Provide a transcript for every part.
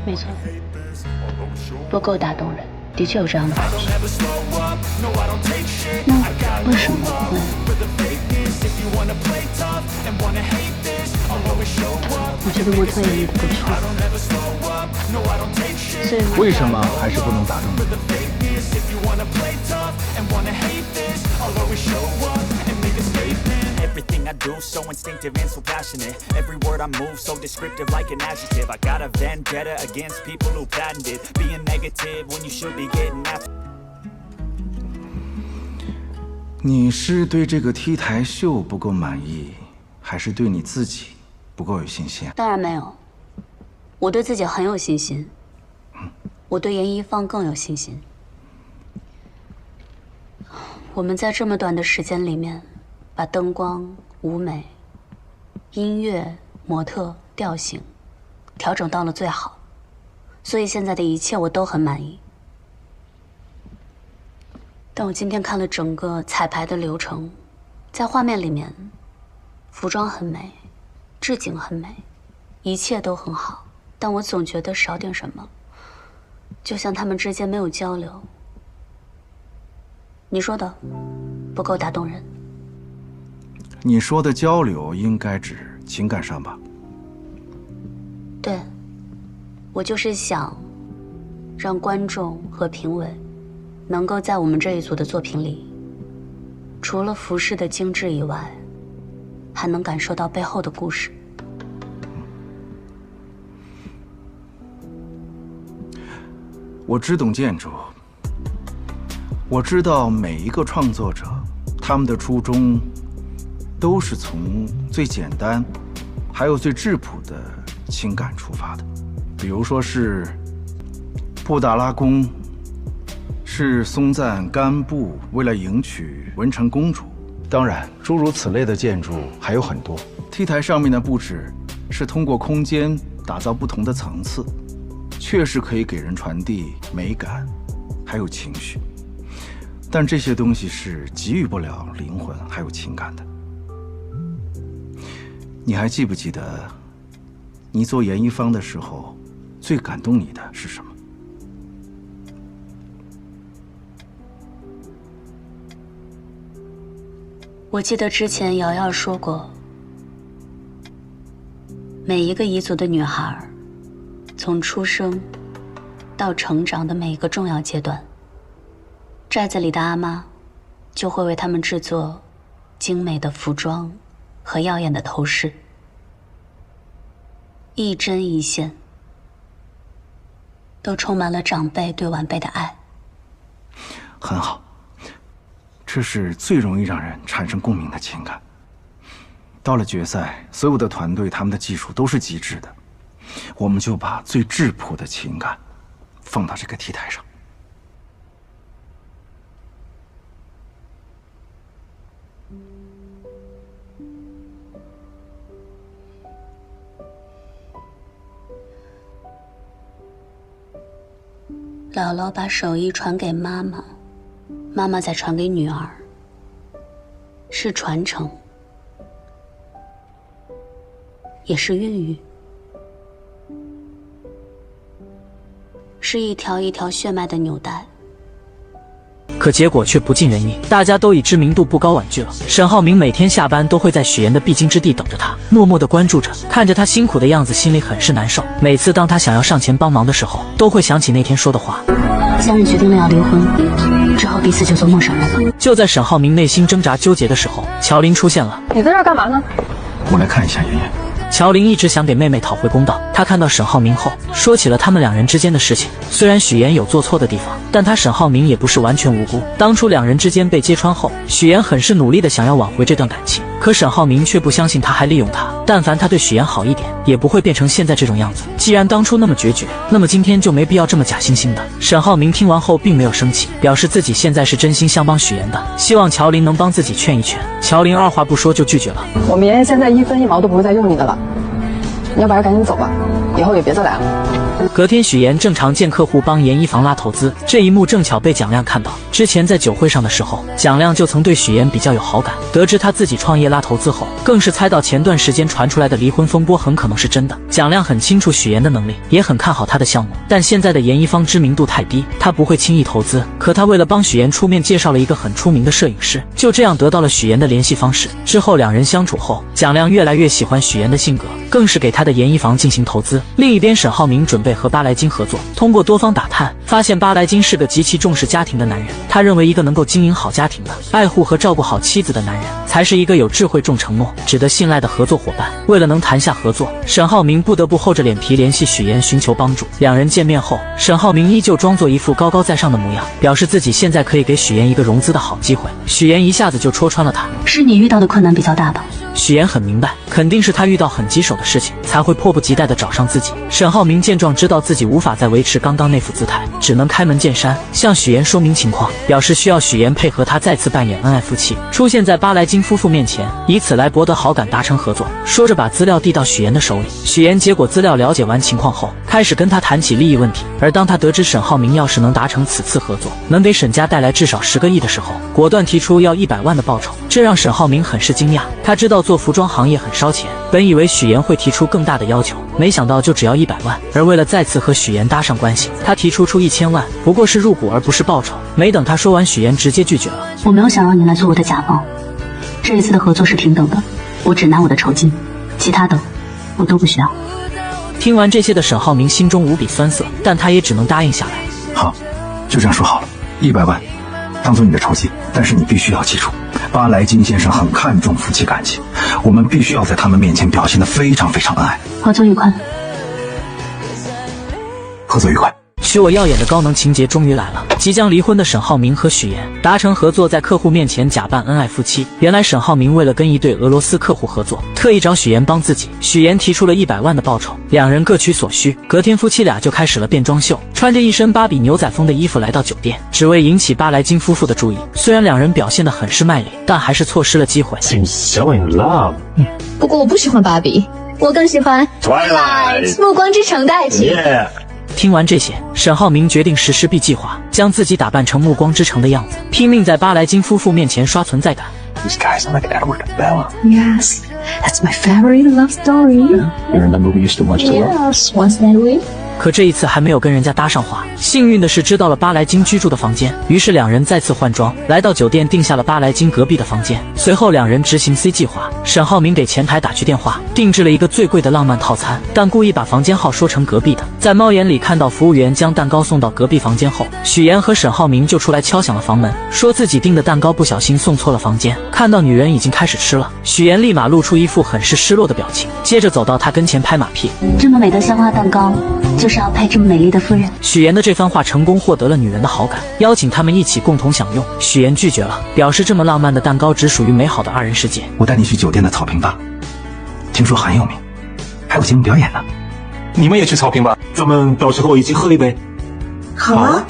没错，不够打动人，的确有这样的故事。那为什么会？我觉得模特演绎的不错，所以为什么还是不能打动你？Everything I do so instinctive and so passionate. Every word I move so descriptive like an adjective. I got a vendetta against people who patented being negative when you should be getting after. 你是对这个 T 台秀不够满意，还是对你自己不够有信心？当然没有，我对自己很有信心，我对严一方更有信心。我们在这么短的时间里面，把灯光、舞美、音乐、模特、调性调整到了最好，所以现在的一切我都很满意。但我今天看了整个彩排的流程，在画面里面，服装很美，置景很美，一切都很好，但我总觉得少点什么，就像他们之间没有交流。你说的不够打动人。你说的交流应该指情感上吧？对，我就是想让观众和评委能够在我们这一组的作品里，除了服饰的精致以外，还能感受到背后的故事。我只懂建筑，我知道每一个创作者，他们的初衷都是从最简单，还有最质朴的情感出发的。比如说是布达拉宫，是松赞干布为了迎娶文成公主。当然，诸如此类的建筑还有很多。T 台上面的布置是通过空间打造不同的层次，确实可以给人传递美感，还有情绪。但这些东西是给予不了灵魂还有情感的。你还记不记得，你做严一方的时候，最感动你的是什么？我记得之前瑶瑶说过，每一个彝族的女孩，从出生到成长的每一个重要阶段，寨子里的阿妈就会为她们制作精美的服装和耀眼的头饰，一针一线都充满了长辈对晚辈的爱。很好，这是最容易让人产生共鸣的情感。到了决赛，所有的团队他们的技术都是极致的，我们就把最质朴的情感放到这个 T 台上。姥姥把手艺传给妈妈，妈妈再传给女儿，是传承，也是孕育，是一条一条血脉的纽带。可结果却不尽人意，大家都以知名度不高婉拒了。沈浩明每天下班都会在许岩的必经之地等着他，默默地关注着，看着他辛苦的样子，心里很是难受。每次当他想要上前帮忙的时候，都会想起那天说的话。家人决定了要离婚，之后彼此就做陌生人了。就在沈浩明内心挣扎纠结的时候，乔林出现了。你在这儿干嘛呢？我来看一下妍妍。乔林一直想给妹妹讨回公道，他看到沈浩明后，说起了他们两人之间的事情。虽然许岩有做错的地方，但他沈浩明也不是完全无辜。当初两人之间被揭穿后，许岩很是努力的想要挽回这段感情，可沈浩明却不相信他还利用他。但凡他对许岩好一点，也不会变成现在这种样子。既然当初那么决绝，那么今天就没必要这么假惺惺的。沈浩明听完后并没有生气，表示自己现在是真心想帮许岩的，希望乔林能帮自己劝一劝。乔林二话不说就拒绝了。我们爷爷现在1分1毛都不会再用你的了，你要不然赶紧走吧，以后也别再来了。隔天，许岩正常见客户帮严一房拉投资，这一幕正巧被蒋亮看到。之前在酒会上的时候，蒋亮就曾对许岩比较有好感。得知他自己创业拉投资后，更是猜到前段时间传出来的离婚风波很可能是真的。蒋亮很清楚许岩的能力，也很看好他的项目，但现在的严一方知名度太低，他不会轻易投资。可他为了帮许岩出面介绍了一个很出名的摄影师，就这样得到了许岩的联系方式。之后两人相处后，蒋亮越来越喜欢许岩的性格，更是给他的严一房进行投资。另一边，沈浩明准备和巴莱金合作，通过多方打探，发现巴莱金是个极其重视家庭的男人。他认为一个能够经营好家庭的、爱护和照顾好妻子的男人，才是一个有智慧、重承诺、值得信赖的合作伙伴。为了能谈下合作，沈浩明不得不厚着脸皮联系许岩寻求帮助。两人见面后，沈浩明依旧装作一副高高在上的模样，表示自己现在可以给许岩一个融资的好机会。许岩一下子就戳穿了他：是你遇到的困难比较大吧？许岩很明白，肯定是他遇到很棘手的事情，才会迫不及待地找上自己。沈浩明见状，知道自己无法再维持刚刚那副姿态，只能开门见山向许岩说明情况，表示需要许岩配合他再次扮演恩爱夫妻，出现在巴莱金夫妇面前，以此来博得好感，达成合作。说着把资料递到许岩的手里。许岩接过资料，了解完情况后，开始跟他谈起利益问题。而当他得知沈浩明要是能达成此次合作，能给沈家带来至少10个亿的时候，果断提出要100万的报酬，这让沈浩明很是惊讶。他知道做服装行业很烧钱，本以为许岩会提出更大的要求，没想到就只要100万。而为了再次和许岩搭上关系，他提出1000万，不过是入股而不是报酬。没等他说完，许岩直接拒绝了。我没有想让你来做我的甲方，这一次的合作是平等的，我只拿我的酬金，其他的我都不需要。听完这些的沈浩明心中无比酸涩，但他也只能答应下来。好，就这样说好了，100万当做你的酬金，但是你必须要记住，巴莱金先生很看重夫妻感情，我们必须要在他们面前表现得非常非常恩爱。合作愉快。合作愉快。许我耀眼的高能情节终于来了，即将离婚的沈浩明和许岩达成合作，在客户面前假扮恩爱夫妻。原来沈浩明为了跟一对俄罗斯客户合作，特意找许岩帮自己。许岩提出了100万的报酬，两人各取所需。隔天夫妻俩就开始了变装秀，穿着一身芭比牛仔风的衣服来到酒店，只为引起巴莱金夫妇的注意。虽然两人表现得很是卖力，但还是错失了机会。 Seems so in love. 不过我不喜欢芭比，我更喜欢 Twilight 暮光之城的爱情。 Yeah. 听完这些，沈浩明决定实施 B 计划，将自己打扮成暮光之城的样子，拼命在巴莱金夫妇面前刷存在感。 These guys are like Edward and Bella. Yes, that's my favorite love story. You remember we used to watch the love? Yes, once that way. 可这一次还没有跟人家搭上话。幸运的是知道了巴莱金居住的房间，于是两人再次换装，来到酒店订下了巴莱金隔壁的房间。随后两人执行 C 计划，沈浩明给前台打去电话，定制了一个最贵的浪漫套餐，但故意把房间号说成隔壁的。在猫眼里看到服务员将蛋糕送到隔壁房间后，许岩和沈浩明就出来敲响了房门，说自己订的蛋糕不小心送错了房间。看到女人已经开始吃了，许岩立马露出一副很是失落的表情，接着走到他跟前拍马屁：这么美的鲜花蛋糕，就是要配这么美丽的夫人。许岩的这番话成功获得了女人的好感，邀请他们一起共同享用。许岩拒绝了，表示这么浪漫的蛋糕只属于美好的2人世界。我带你去酒店的草坪吧，听说很有名，还有节目表演呢。你们也去草坪吧，咱们到时候一起喝一杯。好啊，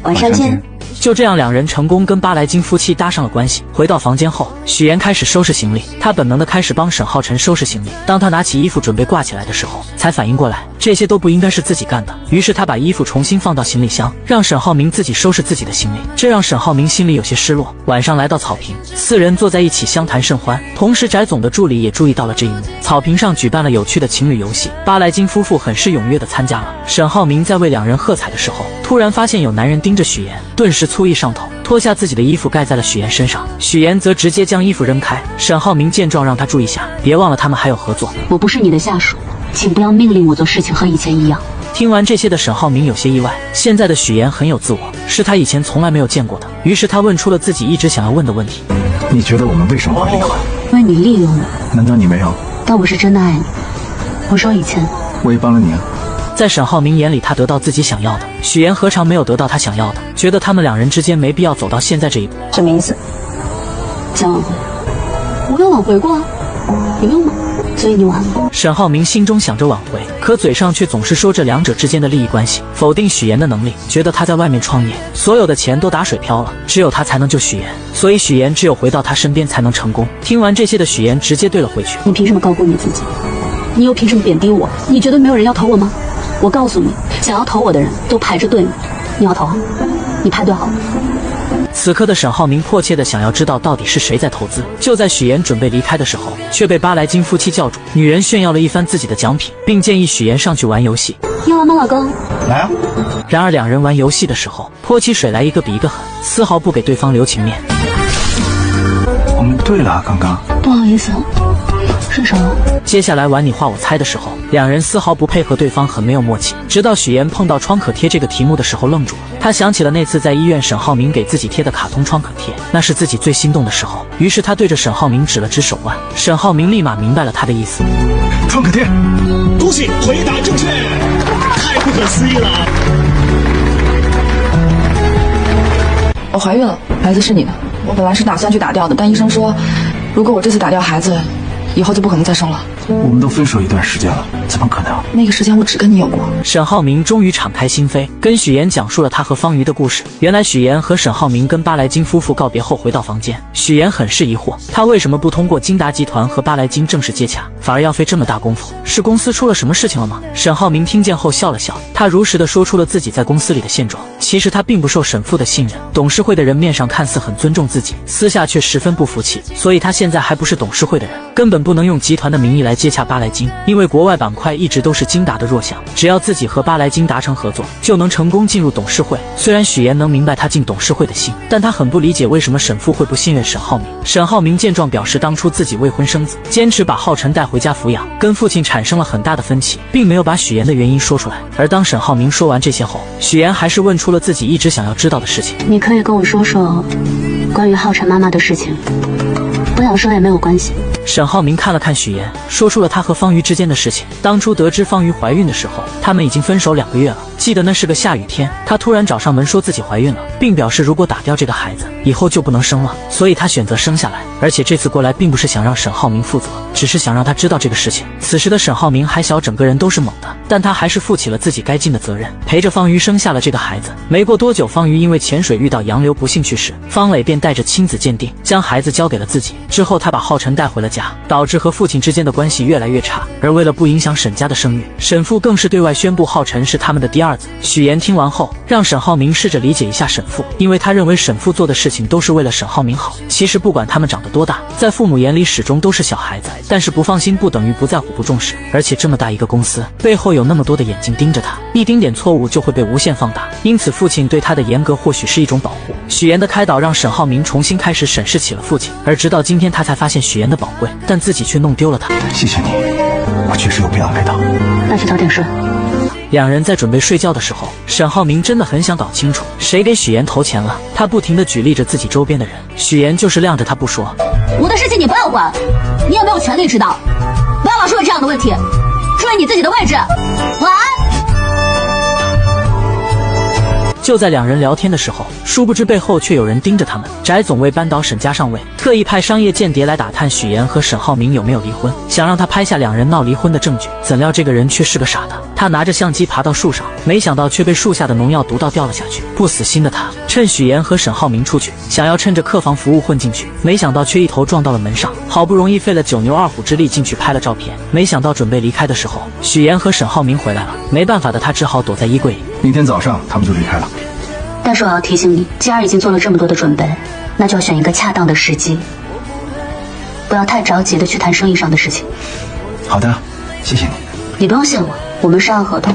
晚上见。就这样，两人成功跟巴莱金夫妻搭上了关系。回到房间后，许岩开始收拾行李，他本能的开始帮沈浩辰收拾行李。当他拿起衣服准备挂起来的时候，才反应过来这些都不应该是自己干的。于是他把衣服重新放到行李箱，让沈浩明自己收拾自己的行李，这让沈浩明心里有些失落。晚上来到草坪，4人坐在一起相谈甚欢。同时，翟总的助理也注意到了这一幕。草坪上举办了有趣的情侣游戏，巴莱金夫妇很是踊跃的参加了。沈浩明在为两人喝彩的时候，突然发现有男人盯着许岩，顿时醋意上头，脱下自己的衣服盖在了许岩身上。许岩则直接将衣服扔开。沈浩明见状让他注意下，别忘了他们还有合作。我不是你的下属，请不要命令我做事情和以前一样。听完这些的沈浩明有些意外，现在的许岩很有自我，是他以前从来没有见过的。于是他问出了自己一直想要问的问题：你觉得我们为什么会离婚？因为你利用我，难道你没有？但我是真的爱你。我说以前我也帮了你啊。在沈浩明眼里，他得到自己想要的，许岩何尝没有得到他想要的？觉得他们两人之间没必要走到现在这一步。什么意思？想挽回？我有挽回过啊，有用吗？所以你挽了。沈浩明心中想着挽回，可嘴上却总是说这两者之间的利益关系，否定许岩的能力，觉得他在外面创业，所有的钱都打水漂了，只有他才能救许岩，所以许岩只有回到他身边才能成功。听完这些的许岩直接对了回去：你凭什么高估你自己？你又凭什么贬低我？你觉得没有人要投我吗？我告诉你，想要投我的人都排着队呢。你要投啊？你排队好了。此刻的沈浩明迫切地想要知道到底是谁在投资。就在许岩准备离开的时候，却被巴莱金夫妻叫住。女人炫耀了一番自己的奖品，并建议许岩上去玩游戏。要玩吗，老公？来啊！然而两人玩游戏的时候，泼起水来一个比一个狠，丝毫不给对方留情面。我们对了，刚刚。不好意思，是什么？接下来玩你画我猜的时候，两人丝毫不配合对方，很没有默契。直到许岩碰到创可贴这个题目的时候愣住了，他想起了那次在医院沈浩明给自己贴的卡通创可贴，那是自己最心动的时候。于是他对着沈浩明指了指手腕，沈浩明立马明白了他的意思。创可贴，恭喜回答正确，太不可思议了！我怀孕了，孩子是你的。我本来是打算去打掉的，但医生说，如果我这次打掉孩子，以后就不可能再生了。我们都分手一段时间了，怎么可能？那个时间我只跟你有过。沈浩明终于敞开心扉，跟许岩讲述了他和方瑜的故事。原来许岩和沈浩明跟巴莱金夫妇告别后回到房间，许岩很是疑惑，他为什么不通过金达集团和巴莱金正式接洽，反而要费这么大功夫？是公司出了什么事情了吗？沈浩明听见后笑了笑，他如实的说出了自己在公司里的现状。其实他并不受沈父的信任，董事会的人面上看似很尊重自己，私下却十分不服气，所以他现在还不是董事会的人，根本不能用集团的名义来接洽巴莱金，因为国外板块一直都是金达的弱项，只要自己和巴莱金达成合作，就能成功进入董事会。虽然许岩能明白他进董事会的心，但他很不理解为什么沈父会不信任沈浩明。沈浩明见状表示，当初自己未婚生子，坚持把浩辰带回家抚养，跟父亲产生了很大的分歧，并没有把许岩的原因说出来。而当沈浩明说完这些后，许岩还是问出了自己一直想要知道的事情。你可以跟我说说关于浩辰妈妈的事情，我想说也没有关系。沈浩明看了看许岩，说出了他和方瑜之间的事情。当初得知方瑜怀孕的时候，他们已经分手2个月了。记得那是个下雨天，他突然找上门说自己怀孕了，并表示如果打掉这个孩子，以后就不能生了，所以他选择生下来。而且这次过来并不是想让沈浩明负责，只是想让他知道这个事情。此时的沈浩明还小，整个人都是懵的，但他还是负起了自己该尽的责任，陪着方瑜生下了这个孩子。没过多久，方瑜因为潜水遇到洋流不幸去世，方磊便带着亲子鉴定将孩子交给了自己。之后他把浩辰带回了家，导致和父亲之间的关系越来越差。而为了不影响沈家的声誉，沈父更是对外宣布浩辰是他们的第二子。许岩听完后，让沈浩明试着理解一下沈父，因为他认为沈父做的事情都是为了沈浩明好。其实不管他们长得多大，在父母眼里始终都是小孩子，但是不放心不等于不在乎不重视。而且这么大一个公司，背后有那么多的眼睛盯着他，一丁点错误就会被无限放大。因此父亲对他的严格或许是一种保护。许岩的开导让沈浩明重新开始审视起了父亲，而直到今天他才发现许岩的宝贵，但自己却弄丢了他。谢谢你，我确实有必要来的。那去早点睡。两人在准备睡觉的时候，沈浩明真的很想搞清楚谁给许岩投钱了。他不停地举例着自己周边的人，许岩就是晾着他不说。我的事情你不要管，你也没有权利知道。不要老是问这样的问题，注意你自己的位置。晚安。就在两人聊天的时候，殊不知背后却有人盯着他们。翟总为扳倒沈家上位，特意派商业间谍来打探许岩和沈浩明有没有离婚，想让他拍下两人闹离婚的证据。怎料这个人却是个傻的，他拿着相机爬到树上，没想到却被树下的农药毒到掉了下去。不死心的他趁许岩和沈浩明出去，想要趁着客房服务混进去，没想到却一头撞到了门上。好不容易费了9牛2虎之力进去拍了照片，没想到准备离开的时候，许岩和沈浩明回来了。没办法的他只好躲在衣柜里。明天早上他们就离开了。但是我要提醒你，既然已经做了这么多的准备，那就要选一个恰当的时机，不要太着急的去谈生意上的事情。好的，谢谢你。你不用谢我，我们是按合同。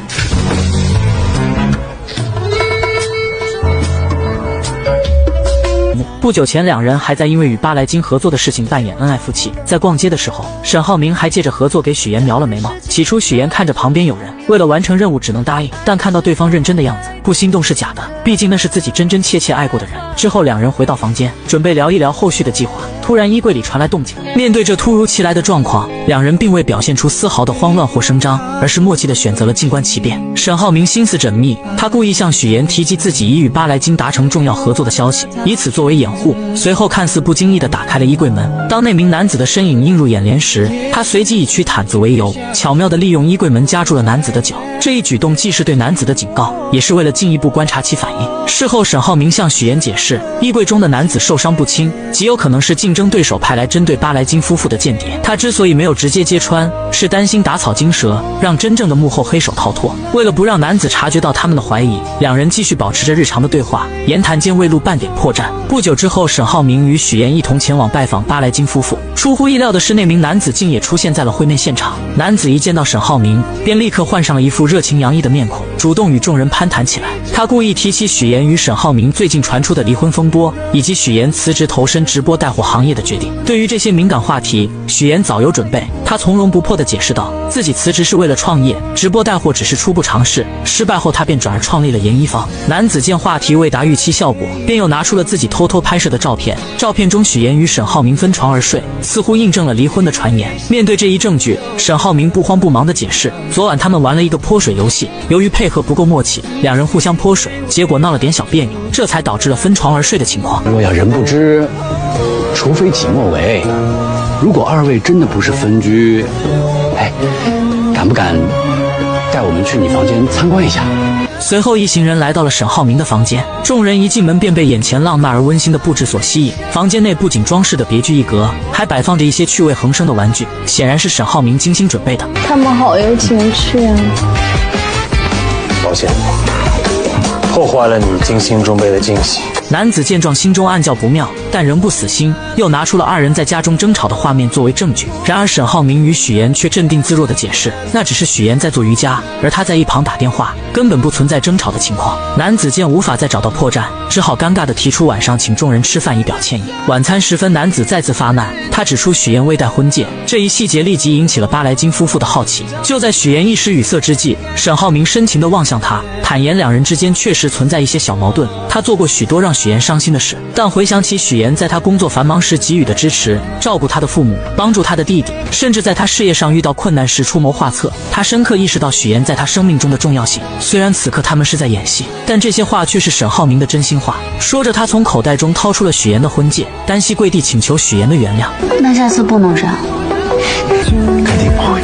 不久前，两人还在因为与巴莱金合作的事情扮演恩爱夫妻。在逛街的时候，沈浩明还借着合作给许岩描了眉毛。起初，许岩看着旁边有人，为了完成任务只能答应，但看到对方认真的样子，不心动是假的，毕竟那是自己真真切切爱过的人。之后，两人回到房间，准备聊一聊后续的计划。突然，衣柜里传来动静。面对这突如其来的状况，两人并未表现出丝毫的慌乱或声张，而是默契地选择了静观其变。沈浩明心思缜密，他故意向许岩提及自己已与巴莱金达成重要合作的消息，以此作为掩护。随后看似不经意地打开了衣柜门，当那名男子的身影映入眼帘时，他随即以取毯子为由，巧妙地利用衣柜门夹住了男子的脚。这一举动既是对男子的警告，也是为了进一步观察其反应。事后，沈浩明向许妍解释，衣柜中的男子受伤不轻，极有可能是竞争对手派来针对巴莱金夫妇的间谍。他之所以没有直接揭穿，是担心打草惊蛇，让真正的幕后黑手逃脱。为了不让男子察觉到他们的怀疑，两人继续保持着日常的对话，言谈间未露半点破绽。不久之后，沈浩明与许妍一同前往拜访巴莱金夫妇。出乎意料的是，那名男子竟也出现在了会面现场。男子一见到沈浩明，便立刻换上了一副热情洋溢的面孔，主动与众人攀谈起来。他故意提起许妍与沈浩明最近传出的离婚风波，以及许妍辞职投身直播带货行业的决定。对于这些敏感话题，许妍早有准备。他从容不迫地解释道，自己辞职是为了创业，直播带货只是初步尝试，失败后他便转而创立了研一方。男子见话题未达预期效果，便又拿出了自己偷偷拍摄的照片。照片中许妍与沈浩明分床而睡，似乎印证了离婚的传言。面对这一证据，沈浩明不慌不忙地解释，昨晚他们玩了一个泼水游戏，由于配合不够默契，两人互相泼水，结果闹了点小别扭，这才导致了分床而睡的情况。若要人不知，除非己莫为。如果二位真的不是分居，敢不敢带我们去你房间参观一下？随后一行人来到了沈浩明的房间，众人一进门便被眼前浪漫而温馨的布置所吸引。房间内不仅装饰的别具一格，还摆放着一些趣味横生的玩具，显然是沈浩明精心准备的。他们好有情趣啊！抱歉，破坏了你精心准备的惊喜。男子见状，心中暗叫不妙，但仍不死心，又拿出了二人在家中争吵的画面作为证据。然而沈浩明与许妍却镇定自若地解释，那只是许妍在做瑜伽，而他在一旁打电话，根本不存在争吵的情况。男子见无法再找到破绽，只好尴尬地提出晚上请众人吃饭以表歉意。晚餐时分，男子再次发难，他指出许妍未戴婚戒，这一细节立即引起了巴莱金夫妇的好奇。就在许妍一时语塞之际，沈浩明深情地望向他，坦言两人之间确实存在一些小矛盾，他做过许多让许妍伤心的事，但回想起许妍在他工作繁忙时给予的支持，照顾他的父母，帮助他的弟弟，甚至在他事业上遇到困难时出谋划策，他深刻意识到许妍在他生命中的重要性。虽然此刻他们是在演戏，但这些话却是沈浩明的真心话。说着，他从口袋中掏出了许妍的婚戒，单膝跪地请求许妍的原谅。那下次不能这样。肯定不会。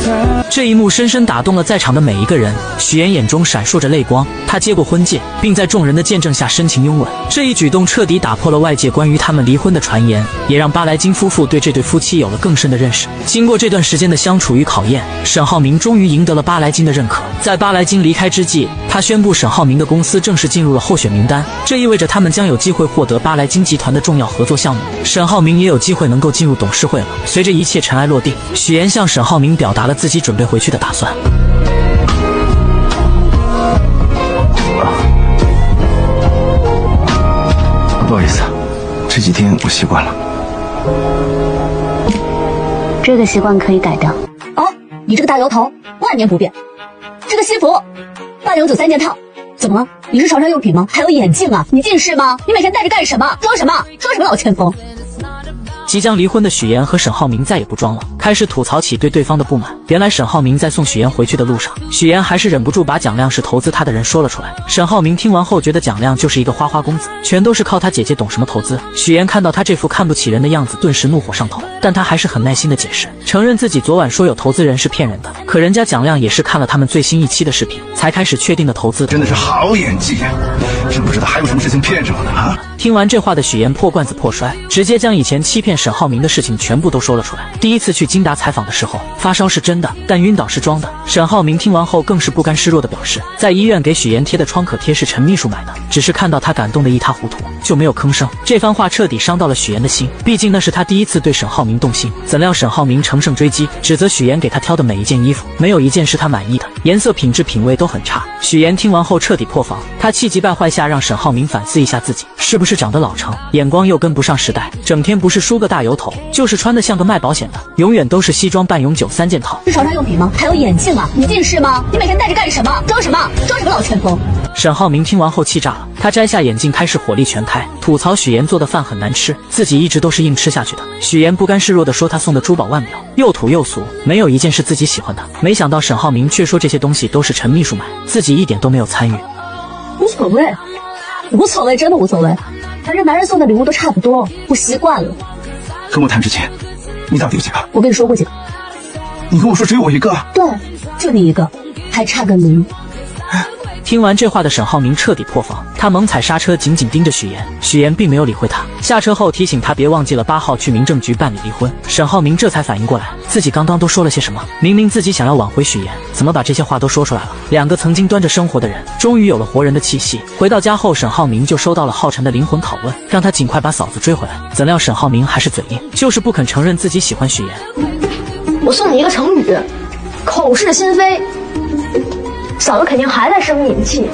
这一幕深深打动了在场的每一个人，许妍眼中闪烁着泪光。她接过婚戒，并在众人的见证下深情拥吻。这一举动彻底打破了外界关于他们离婚的传言，也让巴莱金夫妇对这对夫妻有了更深的认识。经过这段时间的相处与考验，沈浩明终于赢得了巴莱金的认可。在巴莱金离开之际，他宣布沈浩明的公司正式进入了候选名单，这意味着他们将有机会获得巴莱金集团的重要合作项目。沈浩明也有机会能够进入董事会了。随着一切尘埃落定，许妍向沈浩明表达了自己准备回去的打算。不好意思，这几天我习惯了。这个习惯可以改掉。哦，你这个大摇头，万年不变。这个西服，8093件套。怎么了？你是床上用品吗？还有眼镜啊？你近视吗？你每天戴着干什么？装什么？装什么老千锋？即将离婚的许妍和沈浩明再也不装了，开始吐槽起对对方的不满。原来沈浩明在送许妍回去的路上，许妍还是忍不住把蒋亮是投资他的人说了出来。沈浩明听完后觉得蒋亮就是一个花花公子，全都是靠他姐姐懂什么投资。许妍看到他这副看不起人的样子，顿时怒火上头，但他还是很耐心的解释，承认自己昨晚说有投资人是骗人的，可人家蒋亮也是看了他们最新一期的视频才开始确定的投资。真的是好演技啊！真不知道还有什么事情骗着我呢啊！听完这话的许妍破罐子破摔，直接将以前欺骗沈浩明的事情全部都说了出来。第一次去金达采访的时候，发烧是真的，但晕倒是装的。沈浩明听完后更是不甘示弱的表示，在医院给许妍贴的创可贴是陈秘书买的，只是看到他感动的一塌糊涂，就没有吭声。这番话彻底伤到了许妍的心，毕竟那是他第一次对沈浩明动心。怎料沈浩明乘胜追击，指责许妍给他挑的每一件衣服，没有一件是他满意的，颜色、品质、品味都很差。许妍听完后彻底破防，他气急败坏下让沈浩明反思一下自己是不是长得老成，眼光又跟不上时代，整天不是梳个大油头，就是穿得像个卖保险的，永远都是西装半永久3件套。是床上用品吗？还有眼镜啊？你近视吗？你每天戴着干什么？装什么？装什么老千锋？沈浩明听完后气炸了，他摘下眼镜开始火力全开，吐槽许妍做的饭很难吃，自己一直都是硬吃下去的。许妍不甘示弱地说他送的珠宝腕表又土又俗，没有一件是自己喜欢的。没想到沈浩明却说这些东西都是陈秘书买，自己一点都没有参与。无所谓，无所谓，真的无所谓。反正男人送的礼物都差不多，我习惯了。跟我谈之前，你到底有几个？我跟你说过几个？你跟我说只有我一个？对，就你一个，还差个0。听完这话的沈浩明彻底破防，他猛踩刹车，紧紧盯着许妍。许妍并没有理会他，下车后提醒他别忘记了8号去民政局办理离婚。沈浩明这才反应过来，自己刚刚都说了些什么？明明自己想要挽回许妍，怎么把这些话都说出来了？两个曾经端着生活的人，终于有了活人的气息。回到家后，沈浩明就收到了浩辰的灵魂拷问，让他尽快把嫂子追回来。怎料沈浩明还是嘴硬，就是不肯承认自己喜欢许妍。我送你一个成语，口是心非。嫂子肯定还在生你的气，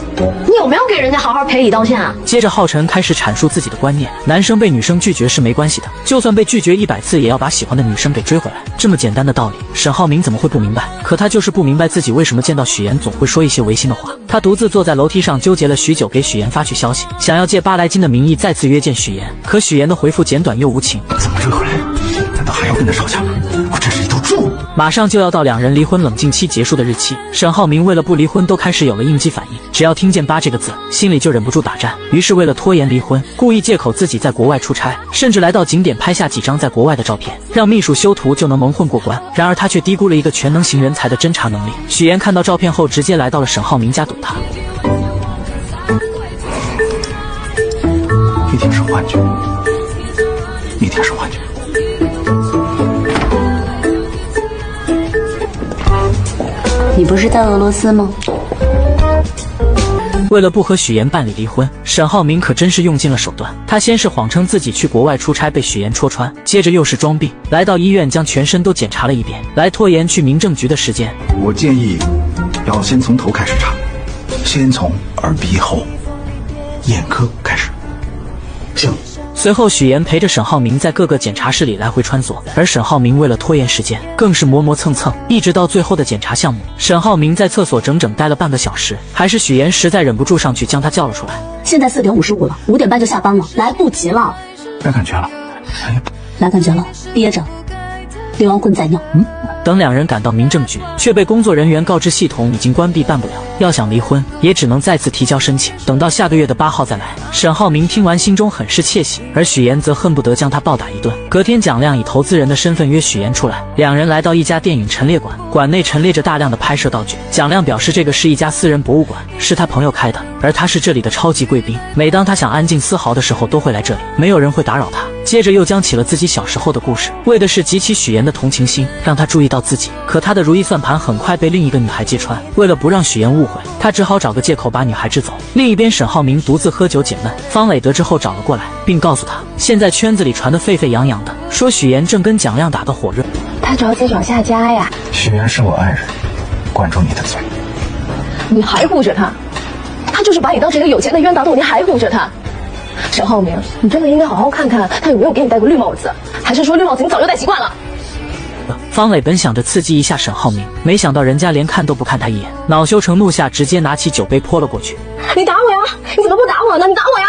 你有没有给人家好好赔礼道歉啊？接着浩辰开始阐述自己的观念，男生被女生拒绝是没关系的，就算被拒绝100次也要把喜欢的女生给追回来，这么简单的道理，沈浩明怎么会不明白？可他就是不明白自己为什么见到许妍总会说一些违心的话。他独自坐在楼梯上纠结了许久，给许妍发去消息，想要借8来金的名义再次约见许妍，可许妍的回复简短又无情。怎么追回来？难道还要跟他吵架？我真是一头猪！马上就要到两人离婚冷静期结束的日期，沈浩明为了不离婚都开始有了应激反应，只要听见8这个字，心里就忍不住打颤。于是为了拖延离婚，故意借口自己在国外出差，甚至来到景点拍下几张在国外的照片，让秘书修图就能蒙混过关。然而他却低估了一个全能型人才的侦查能力。许妍看到照片后，直接来到了沈浩明家堵他。一定是幻觉，一定是幻觉。你不是在俄罗斯吗？为了不和许妍办理离婚，沈浩明可真是用尽了手段。他先是谎称自己去国外出差被许妍戳穿，接着又是装病，来到医院将全身都检查了一遍，来拖延去民政局的时间。我建议要先从头开始查，先从耳鼻喉眼科开始。行。随后许妍陪着沈浩明在各个检查室里来回穿梭，而沈浩明为了拖延时间，更是磨磨蹭蹭，一直到最后的检查项目，沈浩明在厕所整整待了半个小时，还是许妍实在忍不住上去将他叫了出来。现在4点55了，5点半就下班了，来不及了。来感觉了，来感觉了，憋着，离完婚再闹。等两人赶到民政局，却被工作人员告知系统已经关闭，办不了。要想离婚，也只能再次提交申请，等到下个月的8号再来。沈浩明听完心中很是窃喜，而许妍则恨不得将他暴打一顿。隔天，蒋亮以投资人的身份约许妍出来，两人来到一家电影陈列馆，馆内陈列着大量的拍摄道具。蒋亮表示这个是一家私人博物馆，是他朋友开的，而他是这里的超级贵宾，每当他想安静丝毫的时候都会来这里，没有人会打扰他。接着又讲起了自己小时候的故事，为的是激起许妍的同情心，让他注意到自己。可他的如意算盘很快被另一个女孩揭穿，为了不让许妍误会，他只好找个借口把女孩支走。另一边，沈浩明独自喝酒解闷，方磊得知后找了过来，并告诉他，现在圈子里传得沸沸扬扬的，说许妍正跟蒋亮打得火热。他着急找下家呀。许妍是我爱人，管住你的嘴。你还护着他，他就是把你当成一个有钱的冤大头，你还护着他。沈浩明，你真的应该好好看看他有没有给你戴过绿帽子，还是说绿帽子你早就戴习惯了？方磊本想着刺激一下沈浩明，没想到人家连看都不看他一眼，恼羞成怒下直接拿起酒杯泼了过去。你打我呀！你怎么不打我呢？你打我呀！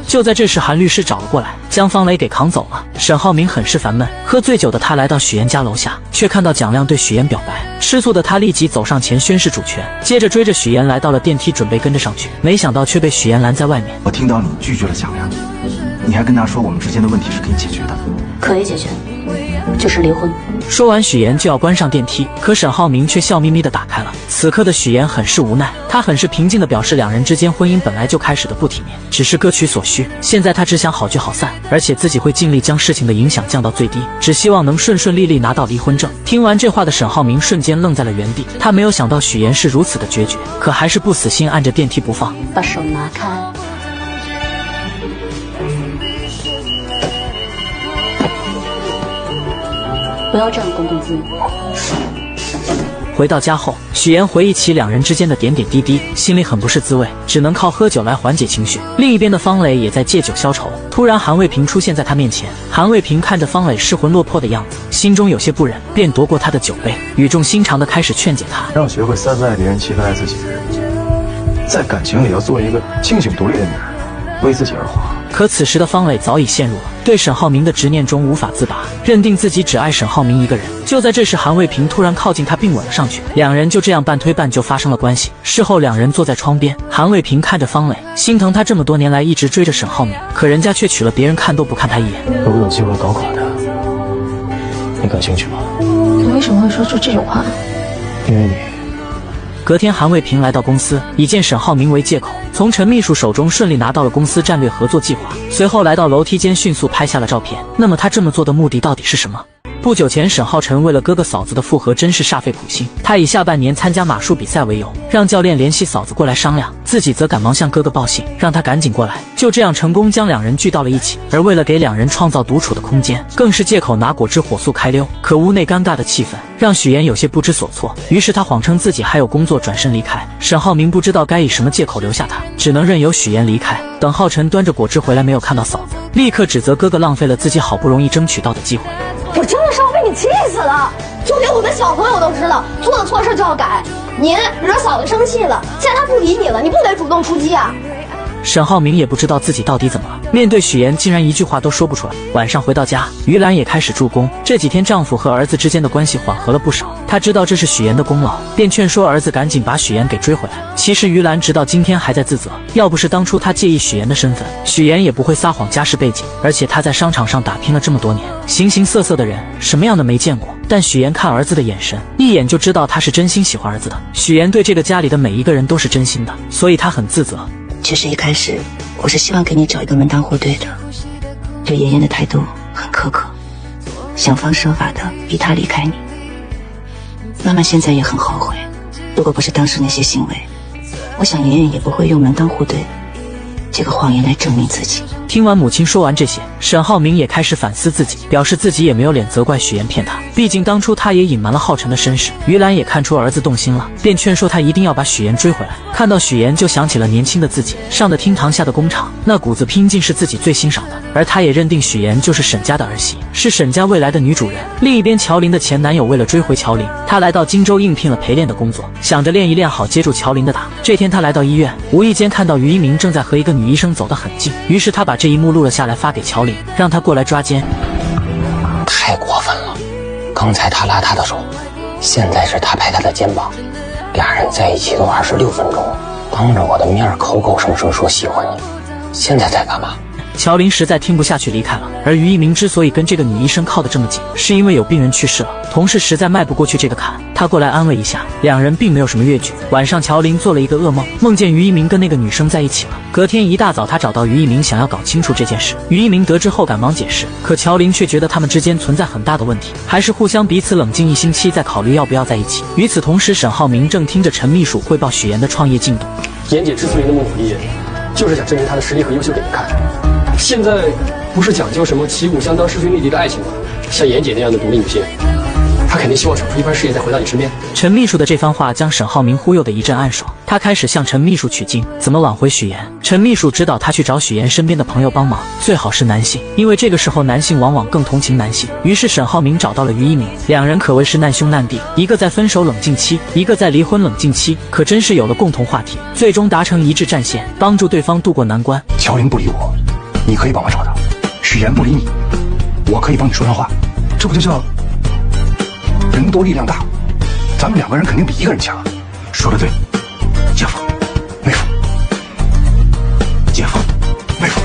就在这时，韩律师找了过来，将方磊给扛走了。沈浩明很是烦闷，喝醉酒的他来到许妍家楼下，却看到蒋亮对许妍表白。吃醋的他立即走上前宣誓主权，接着追着许妍来到了电梯，准备跟着上去，没想到却被许妍拦在外面。我听到你拒绝了蒋亮，你还跟他说我们之间的问题是可以解决的。可以解决，就是离婚。说完，许妍就要关上电梯，可沈浩明却笑眯眯地打开了。此刻的许妍很是无奈，她很是平静地表示，两人之间婚姻本来就开始的不体面，只是各取所需。现在她只想好聚好散，而且自己会尽力将事情的影响降到最低，只希望能顺顺利利拿到离婚证。听完这话的沈浩明瞬间愣在了原地，他没有想到许妍是如此的决绝，可还是不死心按着电梯不放。把手拿开。不要占公共资源。回到家后，许妍回忆起两人之间的点点滴滴，心里很不是滋味，只能靠喝酒来缓解情绪。另一边的方磊也在借酒消愁。突然，韩卫平出现在他面前。韩卫平看着方磊失魂落魄的样子，心中有些不忍，便夺过他的酒杯，语重心长地开始劝解他，让学会3次爱别人7次爱自己，在感情里要做一个清醒独立的女人，为自己而活。可此时的方磊早已陷入了对沈浩明的执念中无法自拔，认定自己只爱沈浩明一个人。就在这时，韩卫平突然靠近他并吻了上去，两人就这样半推半就发生了关系。事后两人坐在窗边，韩卫平看着方磊，心疼他这么多年来一直追着沈浩明，可人家却娶了别人，看都不看他一眼。如果有机会搞垮他，你感兴趣吗？你为什么会说出这种话？因为你隔天，韩卫平来到公司，以见沈浩明为借口，从陈秘书手中顺利拿到了公司战略合作计划。随后来到楼梯间，迅速拍下了照片。那么他这么做的目的到底是什么？不久前，沈浩辰为了哥哥嫂子的复合，真是煞费苦心。他以下半年参加马术比赛为由，让教练联系嫂子过来商量，自己则赶忙向哥哥报信，让他赶紧过来。就这样成功将两人聚到了一起。而为了给两人创造独处的空间，更是借口拿果汁火速开溜。可屋内尴尬的气氛让许妍有些不知所措，于是他谎称自己还有工作，转身离开。沈浩明不知道该以什么借口留下他，只能任由许妍离开。等浩辰端着果汁回来，没有看到嫂子，立刻指责哥哥浪费了自己好不容易争取到的机会。我真的是要被你气死了！就连我们小朋友都知道，做了错事就要改。您惹嫂子生气了，现在她不理你了，你不得主动出击啊？沈浩明也不知道自己到底怎么了，面对许妍竟然一句话都说不出来。晚上回到家，于兰也开始助攻。这几天丈夫和儿子之间的关系缓和了不少，她知道这是许妍的功劳，便劝说儿子赶紧把许妍给追回来。其实于兰直到今天还在自责，要不是当初她介意许妍的身份，许妍也不会撒谎家世背景。而且她在商场上打拼了这么多年，形形色色的人，什么样的没见过。但许妍看儿子的眼神，一眼就知道他是真心喜欢儿子的。许妍对这个家里的每一个人都是真心的，所以她很自责。其实一开始我是希望给你找一个门当户对的，对妍妍的态度很苛刻，想方设法的逼她离开你。妈妈现在也很后悔，如果不是当时那些行为，我想妍妍也不会用门当户对这个谎言来证明自己。听完母亲说完这些，沈浩明也开始反思自己，表示自己也没有脸责怪许妍骗他，毕竟当初他也隐瞒了浩辰的身世。于兰也看出儿子动心了，便劝说他一定要把许妍追回来。看到许妍，就想起了年轻的自己，上的厅堂下的工厂，那股子拼劲是自己最欣赏的。而他也认定许妍就是沈家的儿媳，是沈家未来的女主人。另一边，乔琳的前男友为了追回乔琳，他来到荆州应聘了陪练的工作，想着练一练好接住乔琳的打。这天他来到医院，无意间看到于一鸣正在和一个女医生走得很近，于是他把这一幕录了下来，发给乔琳，让她过来抓奸。太过分了！刚才他拉她的手，现在是他拍她的肩膀，俩人在一起都26分钟，当着我的面口口声声说喜欢你，现在在干嘛？乔琳实在听不下去离开了。而于一鸣之所以跟这个女医生靠得这么紧，是因为有病人去世了，同事实在迈不过去这个坎，他过来安慰一下，两人并没有什么越矩。晚上乔琳做了一个噩梦，梦见于一鸣跟那个女生在一起了。隔天一大早，他找到于一鸣，想要搞清楚这件事。于一鸣得知后赶忙解释，可乔琳却觉得他们之间存在很大的问题，还是互相彼此冷静1星期再考虑要不要在一起。与此同时，沈浩明正听着陈秘书汇报许妍的创业进度。妍姐之所以那么努力，就是想证明她的实力和优秀给你看。现在不是讲究什么旗鼓相当、势均力敌的爱情吗？像妍姐那样的独立女性，她肯定希望闯出一番事业再回到你身边。陈秘书的这番话将沈浩明忽悠得一阵暗爽，他开始向陈秘书取经，怎么挽回许妍。陈秘书指导他去找许妍身边的朋友帮忙，最好是男性，因为这个时候男性往往更同情男性。于是沈浩明找到了于一鸣，两人可谓是难兄难弟，一个在分手冷静期，一个在离婚冷静期，可真是有了共同话题，最终达成一致战线，帮助对方渡过难关。乔琳不理我，你可以帮我找他；许妍不理你，我可以帮你说上话。这不就叫人多力量大？咱们2个人肯定比一个人强。说得对，姐夫，妹夫，姐夫，妹夫。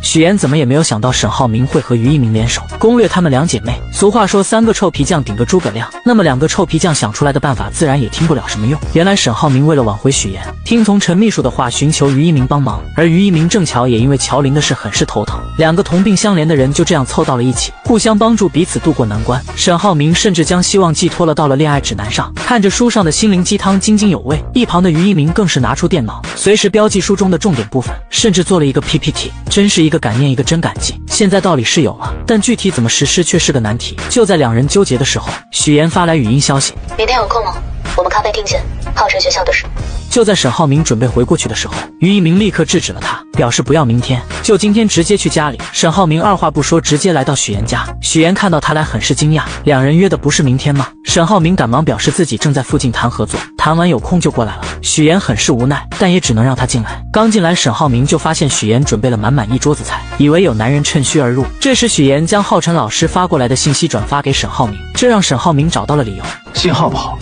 许妍怎么也没有想到沈浩明会和于一鸣联手攻略她们两姐妹。俗话说3个臭皮匠顶个诸葛亮，那么2个臭皮匠想出来的办法自然也听不了什么用。原来沈浩明为了挽回许妍，听从陈秘书的话寻求于一鸣帮忙，而于一鸣正巧也因为乔琳的事很是头疼，2个同病相怜的人就这样凑到了一起，互相帮助彼此度过难关。沈浩明甚至将希望寄托了到了恋爱指南上，看着书上的心灵鸡汤津津有味，一旁的于一鸣更是拿出电脑随时标记书中的重点部分，甚至做了一个 PPT， 真是一个感念一个真感激。现在道理是有了，但具体怎么实施却是个难题。就在2人纠结的时候，许妍发来语音消息：明天有空吗？我们咖啡厅见，浩辰学校的事。就在沈浩明准备回过去的时候，于一鸣立刻制止了他，表示不要明天，就今天直接去家里。沈浩明二话不说，直接来到许妍家。许妍看到他来很是惊讶，两人约的不是明天吗？沈浩明赶忙表示自己正在附近谈合作，谈完有空就过来了。许妍很是无奈，但也只能让他进来。刚进来，沈浩明就发现许妍准备了满满一桌子菜，以为有男人趁虚而入。这时许妍将浩辰老师发过来的信息转发给沈浩明，这让沈浩明找到了理由。信号不好，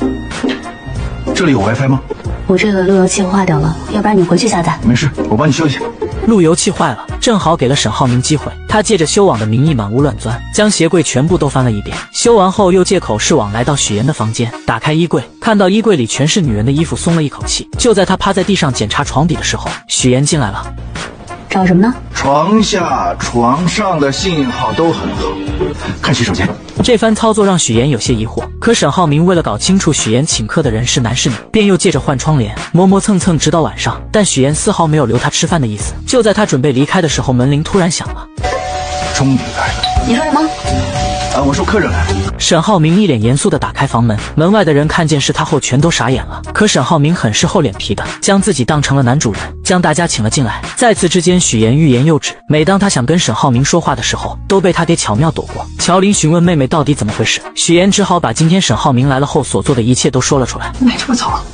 这里有 WiFi 吗？我这个路由器坏掉了，要不然你回去下载。没事，我帮你修一下。路由器坏了，正好给了沈浩明机会。他借着修网的名义满屋乱钻，将鞋柜全部都翻了一遍。修完后又借口是网来到许妍的房间，打开衣柜，看到衣柜里全是女人的衣服，松了一口气。就在他趴在地上检查床底的时候，许妍进来了。找什么呢？床下、床上的信号都很好，看洗手间。这番操作让许妍有些疑惑，可沈浩明为了搞清楚许妍请客的人是男是女，便又借着换窗帘磨磨蹭蹭直到晚上，但许妍丝毫没有留他吃饭的意思。就在他准备离开的时候，门铃突然响了。终于来了。你说什么？我说客人来了。沈浩明一脸严肃地打开房门，门外的人看见是他后全都傻眼了。可沈浩明很是厚脸皮的将自己当成了男主人，将大家请了进来。再次之间，许妍欲言又止，每当他想跟沈浩明说话的时候，都被他给巧妙躲过。乔琳询问妹妹到底怎么回事，许妍只好把今天沈浩明来了后所做的一切都说了出来。买这么早啊？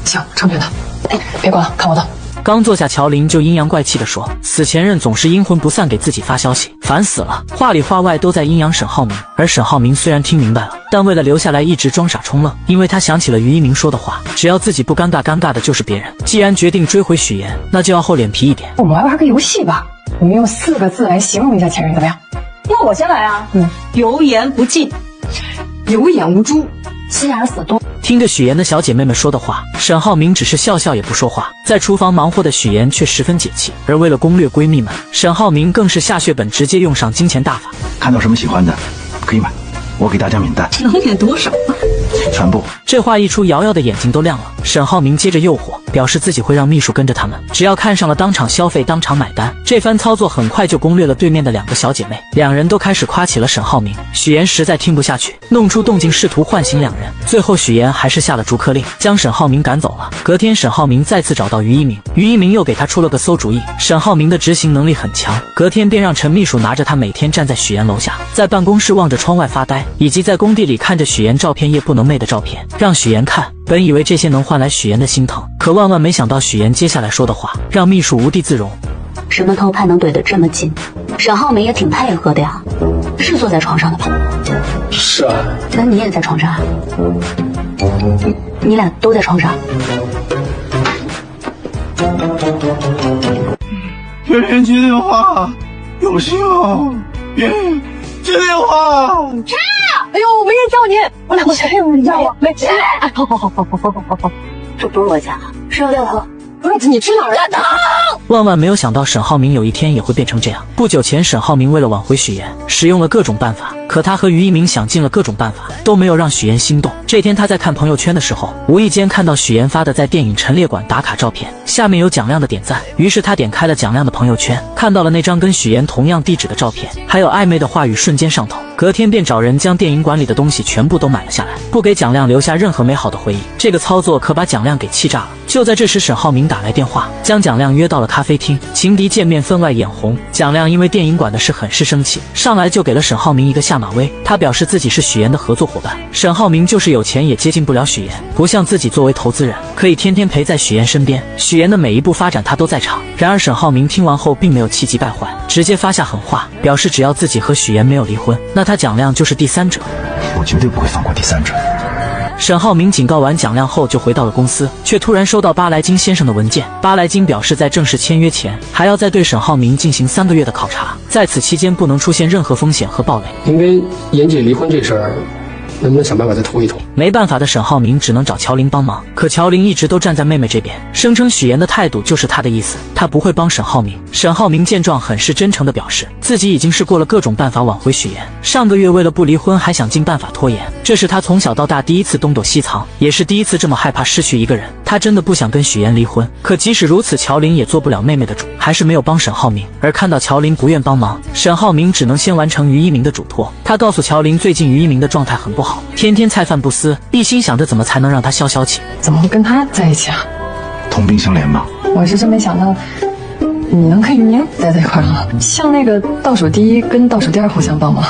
行，成全他。哎，别管了，看我的。刚坐下，乔琳就阴阳怪气地说：“死前任总是阴魂不散给自己发消息，烦死了！”话里话外都在阴阳沈浩明。而沈浩明虽然听明白了，但为了留下来一直装傻充愣，因为他想起了于一鸣说的话：只要自己不尴尬，尴尬的就是别人。既然决定追回许妍，那就要厚脸皮一点。我们来玩个游戏吧，我们用4个字来形容一下前任，怎么样？要我先来啊？油盐不进，有眼无珠，心眼死多。听着许妍的小姐妹们说的话，沈浩明只是笑笑也不说话。在厨房忙活的许妍却十分解气，而为了攻略闺蜜们，沈浩明更是下血本，直接用上金钱大法。看到什么喜欢的可以买，我给大家免单。能免多少？全部。这话一出，瑶瑶的眼睛都亮了。沈浩明接着诱惑，表示自己会让秘书跟着他们，只要看上了当场消费当场买单。这番操作很快就攻略了对面的2个小姐妹，两人都开始夸起了沈浩明。许妍实在听不下去，弄出动静试图唤醒两人，最后许妍还是下了逐客令，将沈浩明赶走了。隔天沈浩明再次找到于一鸣，于一鸣又给他出了个馊主意。沈浩明的执行能力很强，隔天便让陈秘书拿着他每天站在许妍楼下，在办公室望着窗外发呆，以及在工地里看着许妍照片夜不能寐的照片让许妍看。本以为这些能换来许妍的心疼，可万万没想到许妍接下来说的话让秘书无地自容。什么偷拍能怼得这么近？沈浩明也挺配合的呀，是坐在床上的吧？是啊。那你也在床上啊？你俩都在床上？别人接电话，有信号。别人接电话。谁啊？哎呦，没人叫你，我俩谁有人叫我？没谁。哎，好，这不是我家，是要掉头。不是你去哪儿了？万万没有想到沈浩明有一天也会变成这样。不久前，沈浩明为了挽回许妍，使用了各种办法，可他和于一鸣想尽了各种办法，都没有让许妍心动。这天他在看朋友圈的时候，无意间看到许妍发的在电影陈列馆打卡照片，下面有蒋亮的点赞，于是他点开了蒋亮的朋友圈，看到了那张跟许妍同样地址的照片，还有暧昧的话语，瞬间上头。隔天便找人将电影馆里的东西全部都买了下来，不给蒋亮留下任何美好的回忆。这个操作可把蒋亮给气炸了。就在这时，沈浩明打来电话，将蒋亮约到了咖啡厅。情敌见面分外眼红，蒋亮因为电影馆的事很是生气，上来就给了沈浩明一个下马威。他表示自己是许妍的合作伙伴，沈浩明就是有钱也接近不了许妍，不像自己作为投资人可以天天陪在许妍身边，许妍的每一步发展他都在场。然而沈浩明听完后并没有气急败坏，直接发下狠话，表示只要自己和许妍没有离婚，那他蒋亮就是第三者。我绝对不会放过第三者。沈浩明警告完蒋亮后就回到了公司，却突然收到巴莱金先生的文件。巴莱金表示在正式签约前还要再对沈浩明进行3个月的考察，在此期间不能出现任何风险和暴雷。您跟妍姐离婚这事儿能不能想办法再拖一拖？没办法的沈浩明只能找乔琳帮忙，可乔琳一直都站在妹妹这边，声称许妍的态度就是她的意思，她不会帮沈浩明。沈浩明见状很是真诚地表示自己已经试过了各种办法挽回许妍，上个月为了不离婚还想尽办法拖延，这是他从小到大第一次东躲西藏，也是第一次这么害怕失去一个人。他真的不想跟许妍离婚，可即使如此，乔琳也做不了妹妹的主，还是没有帮沈浩明。而看到乔琳不愿帮忙，沈浩明只能先完成于一鸣的嘱托。他告诉乔琳最近于一鸣的状态很不好，天天菜饭不思，一心想着怎么才能让他消消气。怎么会跟他在一起啊？同病相怜嘛。我是真没想到你能跟于宁待在一块儿啊！像那个倒数第一跟倒数第二互相帮忙，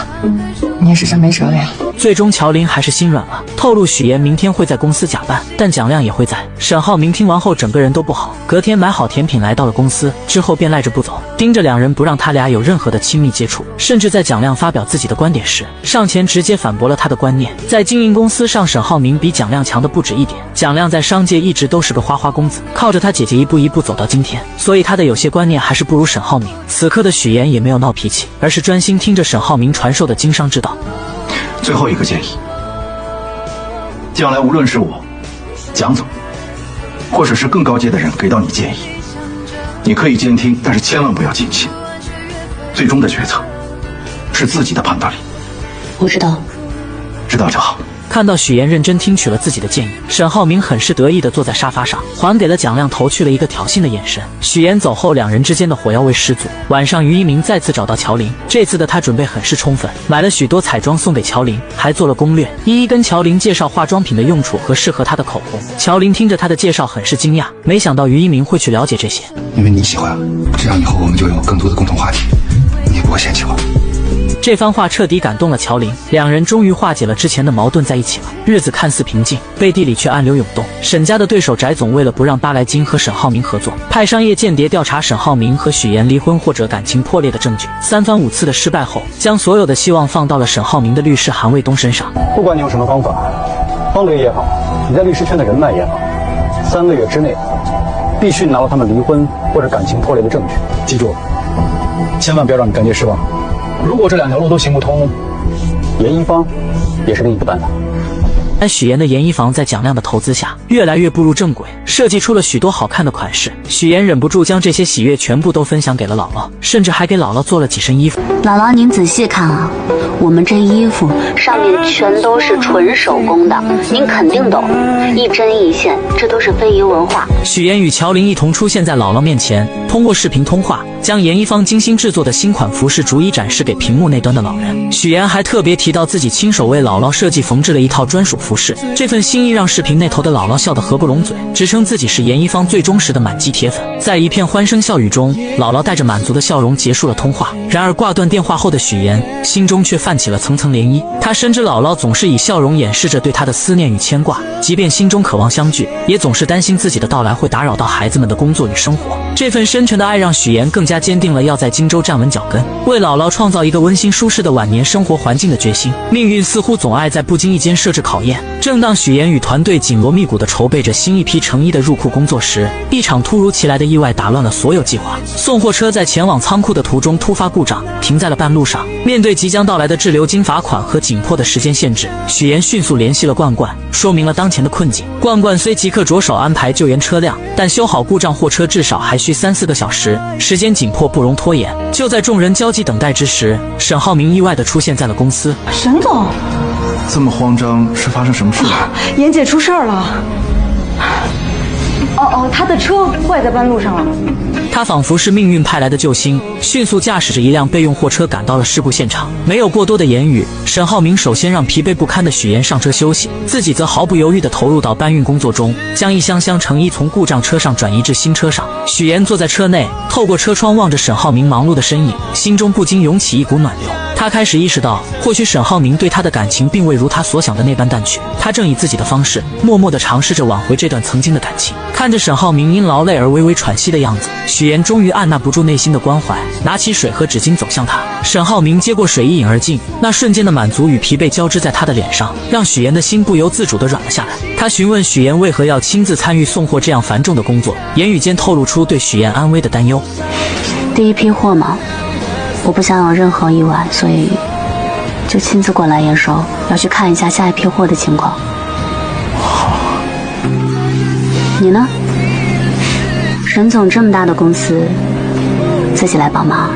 你也是真没辙了呀。最终乔琳还是心软了，透透露许妍明天会在公司假扮，但蒋亮也会在。沈浩明听完后整个人都不好，隔天买好甜品来到了公司，之后便赖着不走，盯着两人不让他俩有任何的亲密接触，甚至在蒋亮发表自己的观点时，上前直接反驳了他的观念。在经营公司上，沈浩明比蒋亮强的不止一点。蒋亮在商界一直都是个花花公子，靠着他姐姐一步一步走到今天，所以他的有些观念还是不如沈浩明。此刻的许妍也没有闹脾气，而是专心听着沈浩明传授的经商之道。最后一个建议，将来无论是我、蒋总，或者是更高阶的人给到你建议，你可以监听，但是千万不要尽信。最终的决策是自己的判断力。我知道了。知道就好。看到许妍认真听取了自己的建议，沈浩明很是得意地坐在沙发上，还给了蒋亮投去了一个挑衅的眼神。许妍走后，两人之间的火药味十足。晚上，于一鸣再次找到乔琳，这次的他准备很是充分，买了许多彩妆送给乔琳，还做了攻略，一一跟乔琳介绍化妆品的用处和适合她的口红。乔琳听着他的介绍很是惊讶，没想到于一鸣会去了解这些。因为你喜欢，这样以后我们就有更多的共同话题，你不会嫌弃我。这番话彻底感动了乔琳，两人终于化解了之前的矛盾，在一起了。日子看似平静，背地里却暗流涌动。沈家的对手翟总为了不让巴莱金和沈浩明合作，派商业间谍调查沈浩明和许妍离婚或者感情破裂的证据。三番五次的失败后，将所有的希望放到了沈浩明的律师韩卫东身上。不管你用什么方法，方雷也好，你在律师圈的人脉也好，3个月之内必须拿到他们离婚或者感情破裂的证据。记住，千万不要让你干爹失望。如果这2条路都行不通，严一方也是另一个办法。但许妍的研衣房在蒋亮的投资下越来越步入正轨，设计出了许多好看的款式。许妍忍不住将这些喜悦全部都分享给了姥姥，甚至还给姥姥做了几身衣服。姥姥，您仔细看啊，我们这衣服上面全都是纯手工的，您肯定懂，一针一线，这都是非遗文化。许妍与乔琳一同出现在姥姥面前，通过视频通话，将研一方精心制作的新款服饰逐一展示给屏幕那端的老人。许妍还特别提到自己亲手为姥姥设计缝制了一套专属服饰，这份心意让视频那头的姥姥笑得合不拢嘴，直称自己是研一方最忠实的满级铁粉。在一片欢声笑语中，姥姥带着满足的笑容结束了通话。然而挂断电话后的许妍心中却泛起了层层涟漪，她深知姥姥总是以笑容掩饰着对她的思念与牵挂，即便心中渴望相聚，也总是担心自己的到来会打扰到孩子们的工作与生活。这份深沉的爱让许妍更加坚定了要在荆州站稳脚跟，为姥姥创造一个温馨舒适的晚年生活环境的决心。命运似乎总爱在不经意间设置考验。正当许妍与团队紧锣密鼓地筹备着新一批成衣的入库工作时，一场突如其来的意外打乱了所有计划。送货车在前往仓库的途中突发故障，停在了半路上。面对即将到来的滞留金罚款和紧迫的时间限制，许妍迅速联系了冠冠，说明了当前的困境。冠冠虽即刻着手安排救援车辆，但修好故障货车至少还需3-4个小时，时间紧迫不容拖延。就在众人焦急等待之时，沈浩明意外地出现在了公司。沈总，这么慌张，是发生什么事了？妍姐出事儿了。她的车坏在半路上了。他仿佛是命运派来的救星，迅速驾驶着一辆备用货车赶到了事故现场。没有过多的言语，沈浩明首先让疲惫不堪的许妍上车休息，自己则毫不犹豫地投入到搬运工作中，将一箱箱成衣从故障车上转移至新车上。许妍坐在车内，透过车窗望着沈浩明忙碌的身影，心中不禁涌起一股暖流。他开始意识到，或许沈浩明对他的感情并未如他所想的那般淡去，他正以自己的方式默默地尝试着挽回这段曾经的感情。看着沈浩明因劳累而微微喘息的样子，许妍终于按捺不住内心的关怀，拿起水和纸巾走向他。沈浩明接过水一饮而尽，那瞬间的满足与疲惫交织在他的脸上，让许妍的心不由自主地软了下来。他询问许妍为何要亲自参与送货这样繁重的工作，言语间透露出对许妍安危的担忧。第一批货嘛，我不想有任何意外，所以就亲自过来验收，要去看一下下一批货的情况。你呢？沈总这么大的公司，自己来帮忙。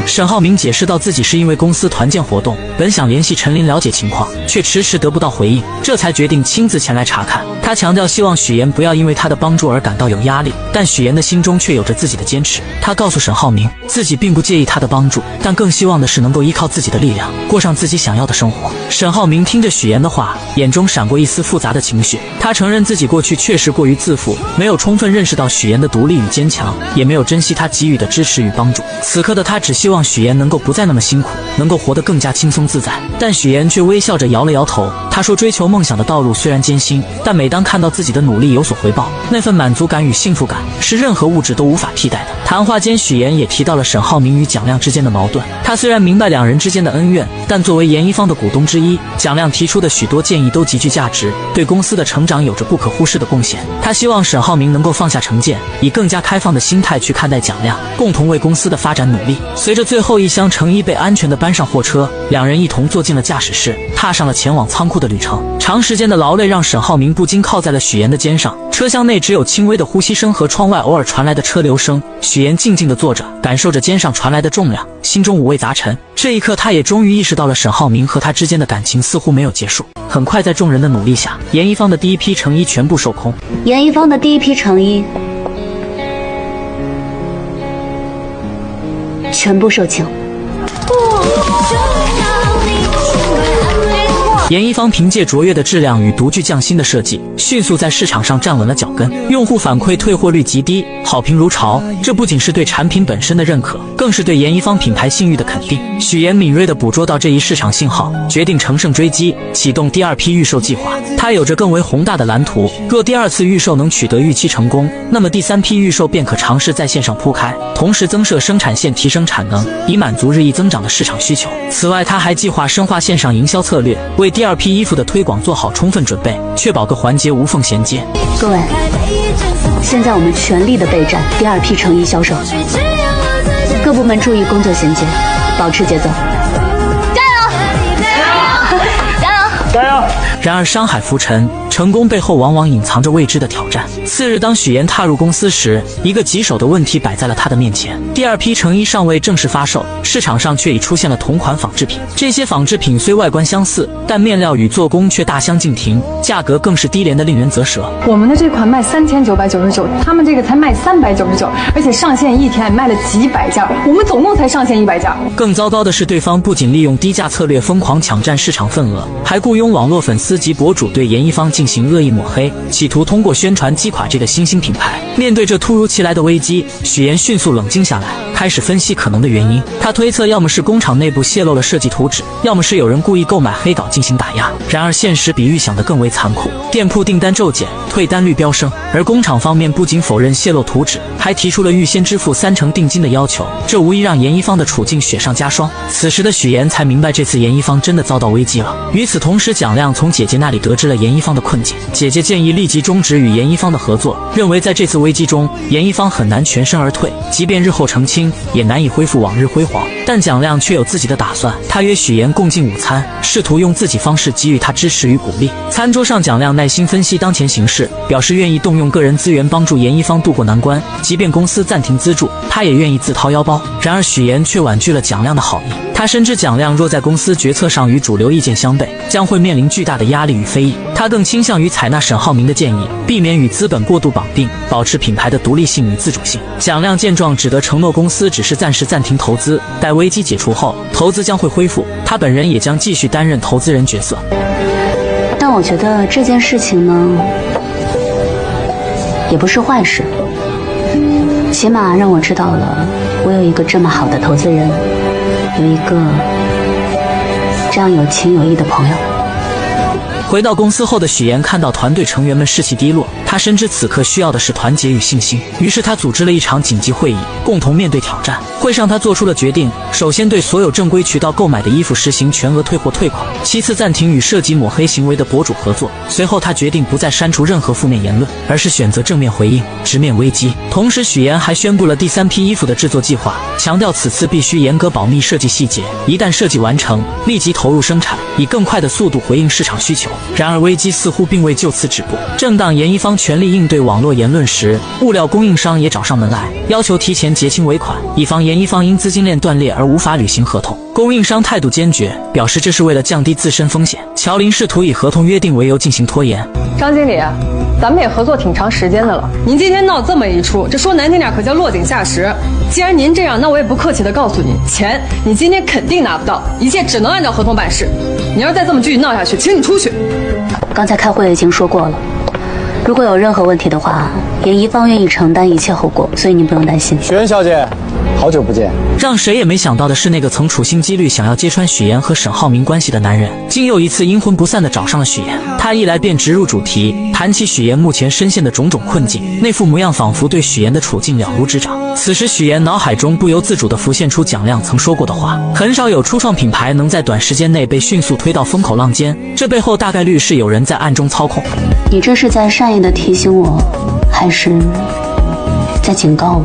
沈浩明解释到，自己是因为公司团建活动，本想联系陈琳了解情况，却迟迟得不到回应，这才决定亲自前来查看。他强调希望许妍不要因为他的帮助而感到有压力，但许妍的心中却有着自己的坚持。他告诉沈浩明，自己并不介意他的帮助，但更希望的是能够依靠自己的力量，过上自己想要的生活。沈浩明听着许妍的话，眼中闪过一丝复杂的情绪。他承认自己过去确实过于自负，没有充分认识到许妍的独立与坚强，也没有珍惜他给予的支持与帮助。此刻的他只希望望许妍能够不再那么辛苦，能够活得更加轻松自在。但许妍却微笑着摇了摇头，她说追求梦想的道路虽然艰辛，但每当看到自己的努力有所回报，那份满足感与幸福感是任何物质都无法替代的。谈话间，许妍也提到了沈浩明与蒋亮之间的矛盾。他虽然明白两人之间的恩怨，但作为严一方的股东之一，蒋亮提出的许多建议都极具价值，对公司的成长有着不可忽视的贡献。他希望沈浩明能够放下成见，以更加开放的心态去看待蒋亮，共同为公司的发展努力。随着最后一箱成衣被安全地搬上货车，两人一同坐进了驾驶室，踏上了前往仓库的旅程。长时间的劳累让沈浩明不禁靠在了许妍的肩上，车厢内只有轻微的呼吸声和窗外偶尔传来的车流声。许妍静静地坐着，感受着肩上传来的重量，心中五味杂陈。这一刻，他也终于意识到了沈浩明和他之间的感情似乎没有结束。很快，在众人的努力下，严一方的第一批成衣全部售空。严一方的第一批成衣全部售罄。严一方凭借卓越的质量与独具匠心的设计，迅速在市场上站稳了脚跟，用户反馈退货率极低，好评如潮。这不仅是对产品本身的认可，更是对严一方品牌信誉的肯定。许妍敏锐地捕捉到这一市场信号，决定乘胜追击，启动第二批预售计划。他有着更为宏大的蓝图，若第二次预售能取得预期成功，那么第三批预售便可尝试在线上铺开，同时增设生产线，提升产能，以满足日益增长的市场需求。此外，他还计划深化线上营销策略，为第二批衣服的推广做好充分准备，确保各环节无缝衔接。各位，现在我们全力的备战第二批成衣销售，各部门注意工作衔接，保持节奏。加油！然而山海浮沉，成功背后往往隐藏着未知的挑战。次日，当许妍踏入公司时，一个棘手的问题摆在了他的面前。第二批成衣尚未正式发售，市场上却已出现了同款仿制品。这些仿制品虽外观相似，但面料与做工却大相径庭，价格更是低廉的令人啧舌。我们的这款卖3999，他们这个才卖399，而且上线一天卖了几百件，我们总共才上线100件。更糟糕的是，对方不仅利用低价策略疯狂抢占市场份额，还雇佣网络粉丝及博主对严一方进行恶意抹黑，企图通过宣传击垮这个新兴品牌。面对这突如其来的危机，许妍迅速冷静下来，开始分析可能的原因。他推测，要么是工厂内部泄露了设计图纸，要么是有人故意购买黑稿进行打压。然而现实比预想的更为残酷，店铺订单骤减，退单率飙升，而工厂方面不仅否认泄露图纸，还提出了预先支付30%定金的要求，这无疑让严一方的处境雪上加霜。此时的许妍才明白，这次严一方真的遭到危机了。与此同时，蒋亮从姐姐那里得知了严一方的困境，姐姐建议立即终止与严一方的合作，认为在这次危机中，严一方很难全身而退，即便日后澄清，也难以恢复往日辉煌。但蒋亮却有自己的打算，他约许妍共进午餐，试图用自己方式给予她支持与鼓励。餐桌上，蒋亮耐心分析当前形势，表示愿意动用个人资源帮助严一方渡过难关，即便公司暂停资助，他也愿意自掏腰包。然而许妍却婉拒了蒋亮的好意，他深知蒋亮若在公司决策上与主流意见相悖，将会面临巨大的压力与非议。他更倾向于采纳沈浩明的建议，避免与资本过度绑定，保持品牌的独立性与自主性。蒋亮见状，只得承诺公司只是暂时暂停投资，待危机解除后，投资将会恢复，他本人也将继续担任投资人角色。但我觉得这件事情呢，也不是坏事，起码让我知道了我有一个这么好的投资人，有一个这样有情有义的朋友。回到公司后的许妍看到团队成员们士气低落，她深知此刻需要的是团结与信心，于是她组织了一场紧急会议，共同面对挑战。会上她做出了决定，首先对所有正规渠道购买的衣服实行全额退货退款，其次暂停与涉及抹黑行为的博主合作。随后她决定不再删除任何负面言论，而是选择正面回应，直面危机。同时许妍还宣布了第3批衣服的制作计划，强调此次必须严格保密设计细节，一旦设计完成，立即投入生产，以更快的速度回应市场需求。然而危机似乎并未就此止步，正当严一方全力应对网络言论时，物料供应商也找上门来，要求提前结清尾款，以防严一方因资金链断裂而无法履行合同。供应商态度坚决，表示这是为了降低自身风险。乔林试图以合同约定为由进行拖延。张经理，咱们也合作挺长时间的了，您今天闹这么一出，这说难听点可叫落井下石。既然您这样，那我也不客气的告诉你，钱你今天肯定拿不到，一切只能按照合同办事。你要是再这么继续闹下去，请你出去。刚才开会已经说过了，如果有任何问题的话，严一方愿意承担一切后果，所以您不用担心。许妍小姐，好久不见。让谁也没想到的是，那个曾处心积虑想要揭穿许岩和沈浩明关系的男人，竟又一次阴魂不散地找上了许岩。他一来便直入主题，谈起许岩目前深陷的种种困境，那副模样仿佛对许岩的处境了如指掌。此时许岩脑海中不由自主地浮现出蒋亮曾说过的话：很少有初创品牌能在短时间内被迅速推到风口浪尖，这背后大概率是有人在暗中操控。你这是在善意的提醒我，还是在警告我？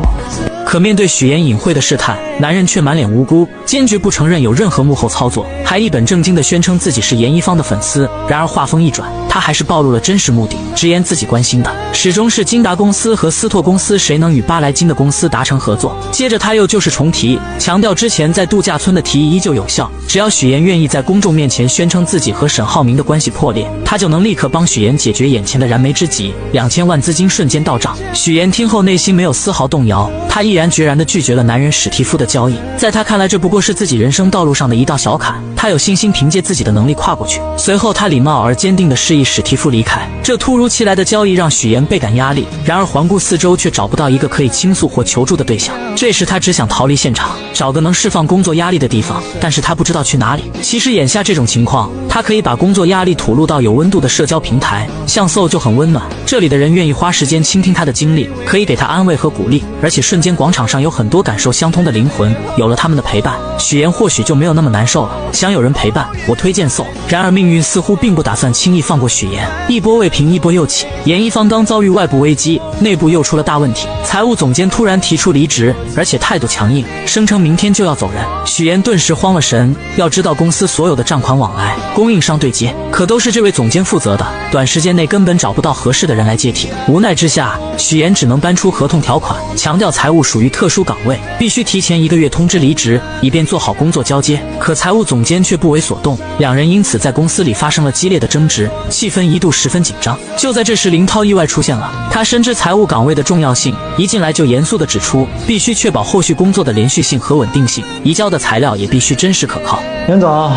可面对许岩隐晦的试探，男人却满脸无辜，坚决不承认有任何幕后操作，还一本正经地宣称自己是严一方的粉丝。然而话锋一转，他还是暴露了真实目的，直言自己关心的始终是金达公司和思拓公司谁能与巴莱金的公司达成合作。接着他又就是重提，强调之前在度假村的提议依旧有效，只要许岩愿意在公众面前宣称自己和沈浩明的关系破裂，他就能立刻帮许岩解决眼前的燃眉之急。2000万资金瞬间到账，许岩听后内心没有丝毫动摇，他毅然决然地拒绝了男人史蒂夫的交易。在他看来，这不过是自己人生道路上的一道小坎，他有信心凭借自己的能力跨过去。随后他礼貌而坚定地示意史蒂夫离开。这突如其来的交易让许岩倍感压力，然而环顾四周却找不到一个可以倾诉或求助的对象。这时他只想逃离现场，找个能释放工作压力的地方，但是他不知道去哪里。其实眼下这种情况，他可以把工作压力吐露到有温度的社交平台，像 SO 就很温暖，这里的人愿意花时间倾听他的经历，可以给他安慰和鼓励，而且瞬间广场上有很多感受相通的灵魂，有了他们的陪伴，许岩或许就没有那么难受了。想有人陪伴，我推荐 SO。然而命运似乎并不打算轻易放过许岩，一波未平一波又起。严一方刚遭遇外部危机，内部又出了大问题，财务总监突然提出离职，而且态度强硬，声称明天就要走人。许岩顿时慌了神，要知道公司所有的账款往来、供应商对接，可都是这位总监负责的，短时间内根本找不到合适的人来接替。无奈之下，许岩只能搬出合同条款，强调财务属于特殊岗位，必须提前1个月通知离职，以便做好工作交接。可财务总监却不为所动，两人因此在公司里发生了激烈的争执，气氛一度十分紧张。就在这时，林涛意外出现了，他深知财务岗位的重要性，一进来就严肃地指出，必须确保后续工作的连续性和稳定性，移交的材料也必须真实可靠。严总，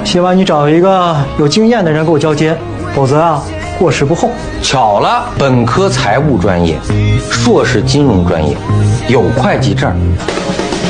希望你找一个有经验的人给我交接，否则啊，过时不候。巧了，本科财务专业，硕士金融专业，有会计证，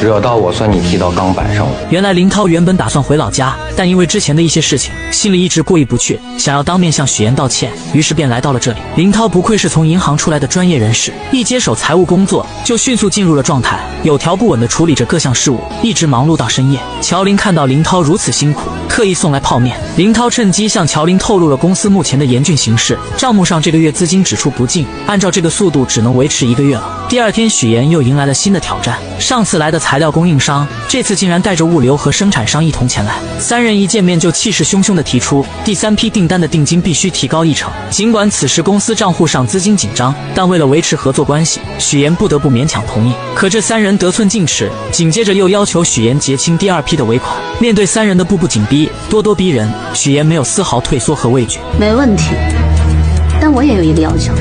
惹到我算你踢到钢板上了。原来林涛原本打算回老家，但因为之前的一些事情，心里一直过意不去，想要当面向许岩道歉，于是便来到了这里。林涛不愧是从银行出来的专业人士，一接手财务工作就迅速进入了状态，有条不紊地处理着各项事务，一直忙碌到深夜。乔林看到林涛如此辛苦，特意送来泡面。林涛趁机向乔林透露了公司目前的严峻形势，账目上这个月资金只出不进，按照这个速度只能维持1个月了。第二天，许岩又迎来了新的挑战，上次来的材料供应商，这次竟然带着物流和生产商一同前来。三人一见面就气势汹汹地提出，第3批订单的定金必须提高1成。尽管此时公司账户上资金紧张，但为了维持合作关系，许岩不得不勉强同意。可这三人得寸进尺，紧接着又要求许岩结清第2批的尾款。面对三人的步步紧逼、咄咄逼人，许岩没有丝毫退缩和畏惧。没问题，但我也有一个要求，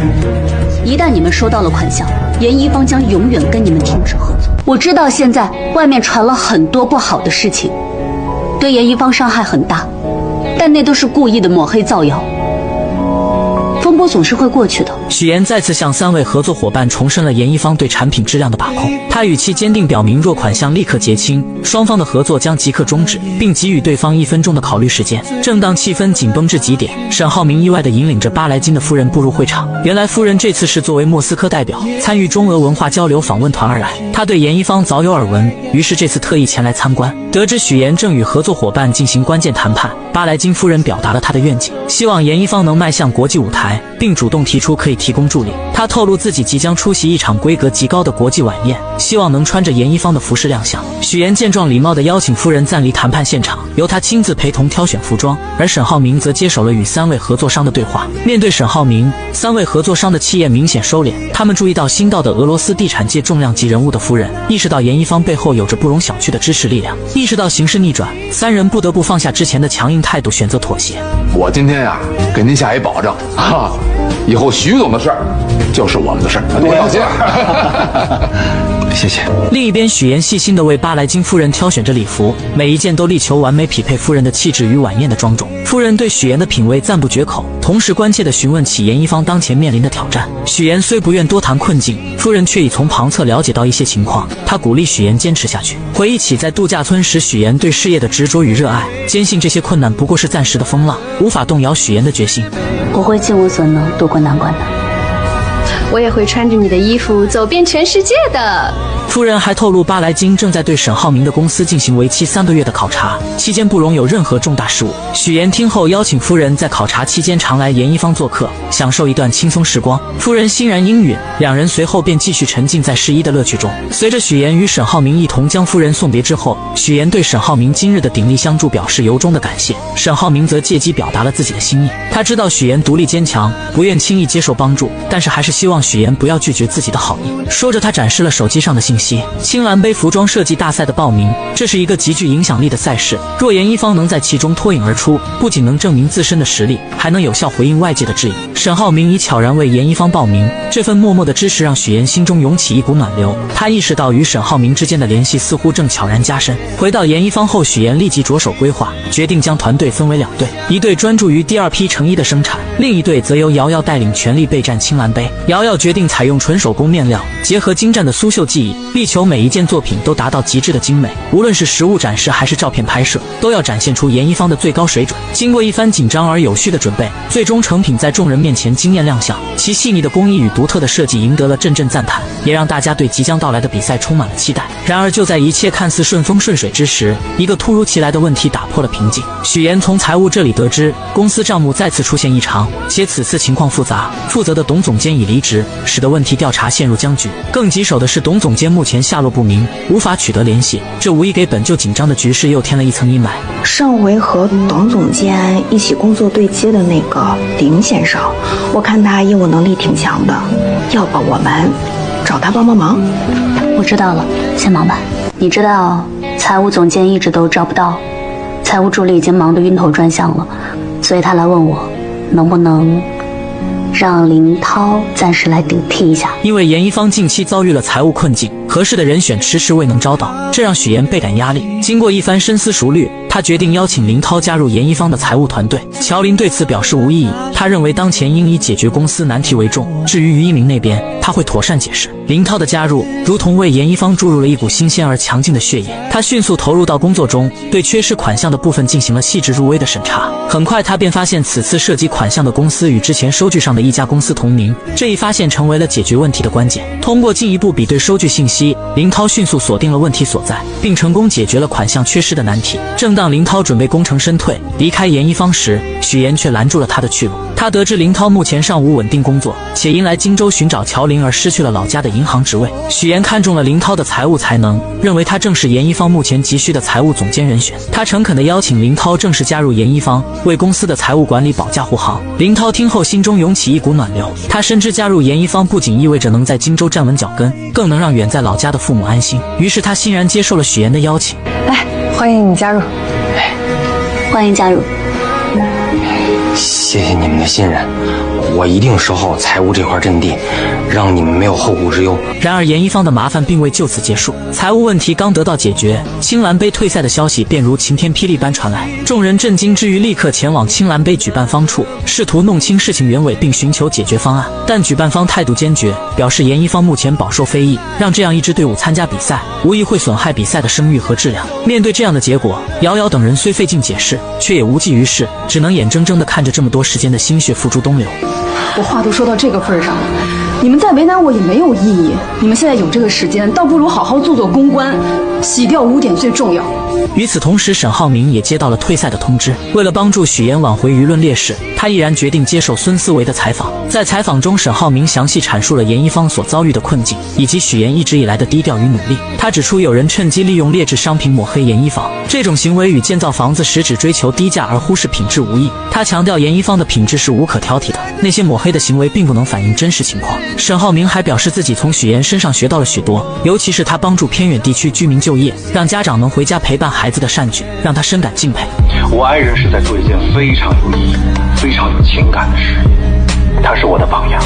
一旦你们收到了款项，严一方将永远跟你们停止合作。我知道现在外面传了很多不好的事情，对严一方伤害很大，但那都是故意的抹黑造谣，风波总是会过去的。许岩再次向3位合作伙伴重申了严一方对产品质量的把控，他语气坚定表明，若款项立刻结清，双方的合作将即刻终止，并给予对方1分钟的考虑时间。正当气氛紧绷至极点，沈浩明意外地引领着巴莱金的夫人步入会场。原来夫人这次是作为莫斯科代表参与中俄文化交流访问团而来，他对严一方早有耳闻，于是这次特意前来参观。得知许岩正与合作伙伴进行关键谈判，巴莱金夫人表达了她的愿景，希望严一方能迈向国际舞台，并主动提出可以提供助力。他透露自己即将出席一场规格极高的国际晚宴，希望能穿着严一方的服饰亮相。许岩见状，礼貌地邀请夫人暂离谈判现场，由他亲自陪同挑选服装，而沈浩明则接手了与3位合作商的对话。面对沈浩明，3位合作商的气焰明显收敛，他们注意到新到的俄罗斯地产界重量级人物的夫人，意识到严一方背后有着不容小觑的支持力量。意识到形势逆转，3人不得不放下之前的强硬态度，选择妥协。我今天呀，给您下一保证啊，以后徐总的事儿就是我们的事儿，多放心。谢谢。另一边，许岩细心地为巴莱金夫人挑选着礼服，每一件都力求完美匹配夫人的气质与晚宴的庄重。夫人对许岩的品味赞不绝口，同时关切地询问起严一方当前面临的挑战。许岩虽不愿多谈困境，夫人却已从旁侧了解到一些情况，她鼓励许岩坚持下去。回忆起在度假村时许岩对事业的执着与热爱，坚信这些困难不过是暂时的风浪，无法动摇许岩的决心。我会尽我所能渡过难关的。我也会穿着你的衣服走遍全世界的。夫人还透露，巴莱金正在对沈浩明的公司进行为期3个月的考察，期间不容有任何重大事务。许岩听后邀请夫人在考察期间常来严一方做客，享受一段轻松时光。夫人欣然应允，两人随后便继续沉浸在试衣的乐趣中。随着许岩与沈浩明一同将夫人送别之后，许岩对沈浩明今日的鼎力相助表示由衷的感谢，沈浩明则借机表达了自己的心意。他知道许岩独立坚强，不愿轻易接受帮助，但是还是希望许岩不要拒绝自己的好意。说着，他展示了手机上的信息：青蓝杯服装设计大赛的报名。这是一个极具影响力的赛事，若严一方能在其中脱颖而出，不仅能证明自身的实力，还能有效回应外界的质疑。沈浩明已悄然为严一方报名，这份默默的支持让许岩心中涌起一股暖流。他意识到与沈浩明之间的联系似乎正悄然加深。回到严一方后，许岩立即着手规划，决定将团队分为2队，一队专注于第2批成衣的生产，另一队则由瑶瑶带领全力备战青蓝杯。瑶瑶决定采用纯手工面料，结合精湛的苏绣技艺，力求每一件作品都达到极致的精美，无论是实物展示还是照片拍摄，都要展现出严一方的最高水准。经过一番紧张而有序的准备，最终成品在众人面前惊艳亮相。其细腻的工艺与独特的设计赢得了阵阵赞叹，也让大家对即将到来的比赛充满了期待。然而就在一切看似顺风顺水之时，一个突如其来的问题打破了平静。许岩从财务这里得知，公司账目再次出现异常，且此次情况复杂，负责的董总监已离职，使得问题调查陷入僵局。更棘手的是，董总监目前下落不明，无法取得联系，这无疑给本就紧张的局势又添了一层阴霾。上回和董总监一起工作对接的那个林先生，我看他业务能力挺强的，要不我们找他帮帮忙？我知道了，先忙吧。你知道财务总监一直都招不到，财务助理已经忙得晕头转向了，所以他来问我能不能让林涛暂时来顶替一下。因为严一方近期遭遇了财务困境，合适的人选迟迟未能招到，这让许岩倍感压力。经过一番深思熟虑，他决定邀请林涛加入严一方的财务团队。乔林对此表示无异议，他认为当前应以解决公司难题为重，至于于一鸣那边，他会妥善解释。林涛的加入如同为严一方注入了一股新鲜而强劲的血液，他迅速投入到工作中，对缺失款项的部分进行了细致入微的审查。很快他便发现此次涉及款项的公司与之前收据上的一家公司同名，这一发现成为了解决问题的关键。通过进一步比对收据信息，林涛迅速锁定了问题所在，并成功解决了款项缺失的难题。正当林涛准备功成身退离开严一方时，许岩却拦住了他的去路。他得知林涛目前尚无稳定工作，且因来荆州寻找乔林而失去了老家的银行职位。许岩看中了林涛的财务才能，认为他正是严一方目前急需的财务总监人选。他诚恳地邀请林涛正式加入严一方，为公司的财务管理保驾护航。林涛听后心中涌起一股暖流，他深知加入严一方不仅意味着能在荆州站稳脚跟，更能让远在老家的父母安心。于是他欣然接受了许岩的邀请。来，欢迎你加入。欢迎加入。谢谢你们的信任，我一定守好财务这块阵地，让你们没有后顾之忧。然而严一方的麻烦并未就此结束，财务问题刚得到解决，青蓝杯退赛的消息便如晴天霹雳般传来。众人震惊之余，立刻前往青蓝杯举办方处，试图弄清事情原委并寻求解决方案。但举办方态度坚决，表示严一方目前饱受非议，让这样一支队伍参加比赛，无疑会损害比赛的声誉和质量。面对这样的结果，瑶瑶等人虽费劲解释，却也无济于事，只能眼睁睁地看着这么多时间的心血付诸东流。我话都说到这个份上了，你们再为难我也没有意义。你们现在有这个时间，倒不如好好做做公关，洗掉污点最重要。与此同时，沈浩明也接到了退赛的通知。为了帮助许岩挽回舆论劣势，他毅然决定接受孙思维的采访。在采访中，沈浩明详细阐述了严一方所遭遇的困境，以及许岩一直以来的低调与努力。他指出，有人趁机利用劣质商品抹黑严一方，这种行为与建造房子时只追求低价而忽视品质无异。他强调，严一方的品质是无可挑剔的，那些抹黑的行为并不能反映真实情况。沈浩明还表示，自己从许岩身上学到了许多，尤其是他帮助偏远地区居民就业，让家长能回家陪伴孩子的善举，让他深感敬佩。我爱人是在做一件非常有意义、非常有情感的事，他是我的榜样。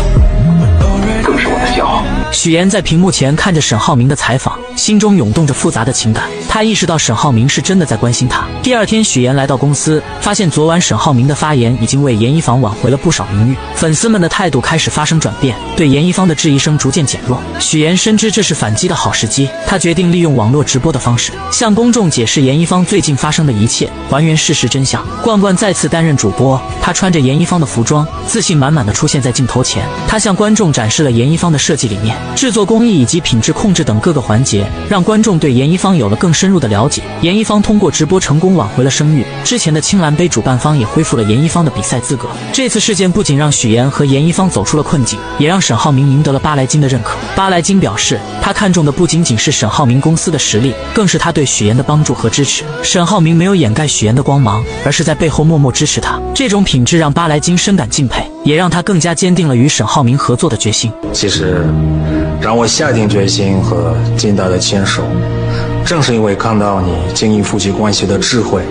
各更是我的骄傲。许岩在屏幕前看着沈浩明的采访，心中涌动着复杂的情感。他意识到沈浩明是真的在关心他。第二天，许岩来到公司，发现昨晚沈浩明的发言已经为严一房挽回了不少名誉，粉丝们的态度开始发生转变，对严一方的质疑声逐渐减弱。许岩深知这是反击的好时机，他决定利用网络直播的方式，向公众解释严一方最近发生的一切，还原事实真相。冠冠再次担任主播，他穿着严一方的服装，自信满满的出现在镜头前。他向观众展示了严一方的设计理念、制作工艺以及品质控制等各个环节，让观众对严一方有了更深入的了解。严一方通过直播成功挽回了声誉，之前的青蓝杯主办方也恢复了严一方的比赛资格。这次事件不仅让许岩和严一方走出了困境，也让沈浩明赢得了巴莱金的认可。巴莱金表示，他看中的不仅仅是沈浩明公司的实力，更是他对许岩的帮助和支持。沈浩明没有掩盖许岩的光芒，而是在背后默默支持他，这种品质让巴莱金深感敬佩，也让他更加坚定了与沈浩明合作的决心。其实让我下定决心和金大的牵手，正是因为看到你经营夫妻关系的智慧，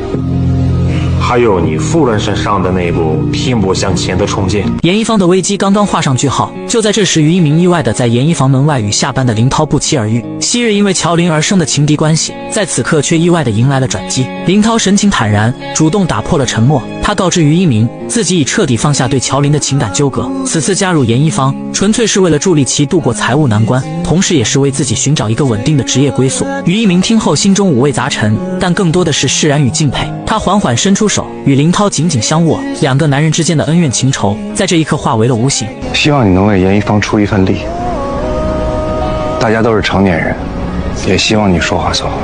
还有你夫人身上的那部拼搏向前的冲劲。严一方的危机刚刚画上句号，就在这时，于一鸣意外地在严一房门外与下班的林涛不期而遇。昔日因为乔林而生的情敌关系，在此刻却意外地迎来了转机。林涛神情坦然，主动打破了沉默。他告知于一鸣，自己已彻底放下对乔林的情感纠葛，此次加入严一方，纯粹是为了助力其度过财务难关，同时也是为自己寻找一个稳定的职业归宿。于一鸣听后心中五味杂陈，但更多的是释然与敬佩。他缓缓伸出手，与林涛紧紧相握，两个男人之间的恩怨情仇，在这一刻化为了无形。希望你能为严一方出一份力。大家都是成年人，也希望你说话算话。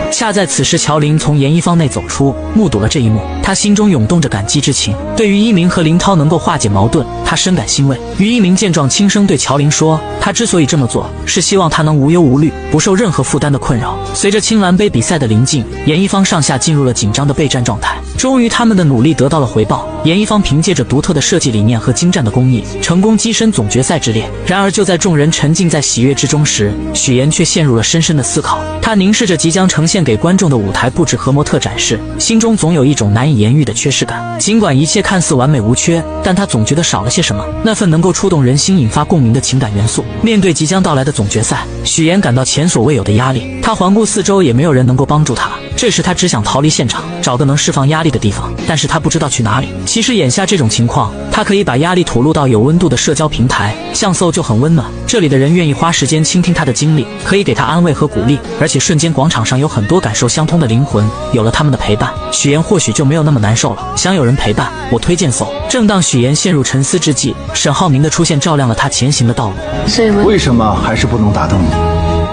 恰在此时，乔林从严一方内走出，目睹了这一幕，他心中涌动着感激之情。对于一鸣和林涛能够化解矛盾，他深感欣慰。于一鸣见状，轻声对乔林说，他之所以这么做，是希望他能无忧无虑，不受任何负担的困扰。随着青蓝杯比赛的临近，严一方上下进入了紧张的备战状态。终于，他们的努力得到了回报。严一方凭借着独特的设计理念和精湛的工艺，成功跻身总决赛之列。然而，就在众人沉浸在喜悦之中时，许岩却陷入了深深的思考。他凝视着即将呈现给观众的舞台布置和模特展示，心中总有一种难以言喻的缺失感。尽管一切看似完美无缺，但他总觉得少了些什么，那份能够触动人心、引发共鸣的情感元素。面对即将到来的总决赛，许岩感到前所未有的压力。他环顾四周，也没有人能够帮助他。这时他只想逃离现场，找个能释放压力的地方，但是他不知道去哪里。其实眼下这种情况，他可以把压力吐露到有温度的社交平台，像搜就很温暖，这里的人愿意花时间倾听他的经历，可以给他安慰和鼓励，而且瞬间广场上有很多感受相通的灵魂，有了他们的陪伴，许岩或许就没有那么难受了。想有人陪伴，我推荐搜。正当许岩陷入沉思之际，沈浩明的出现照亮了他前行的道路。所以为什么还是不能打动你？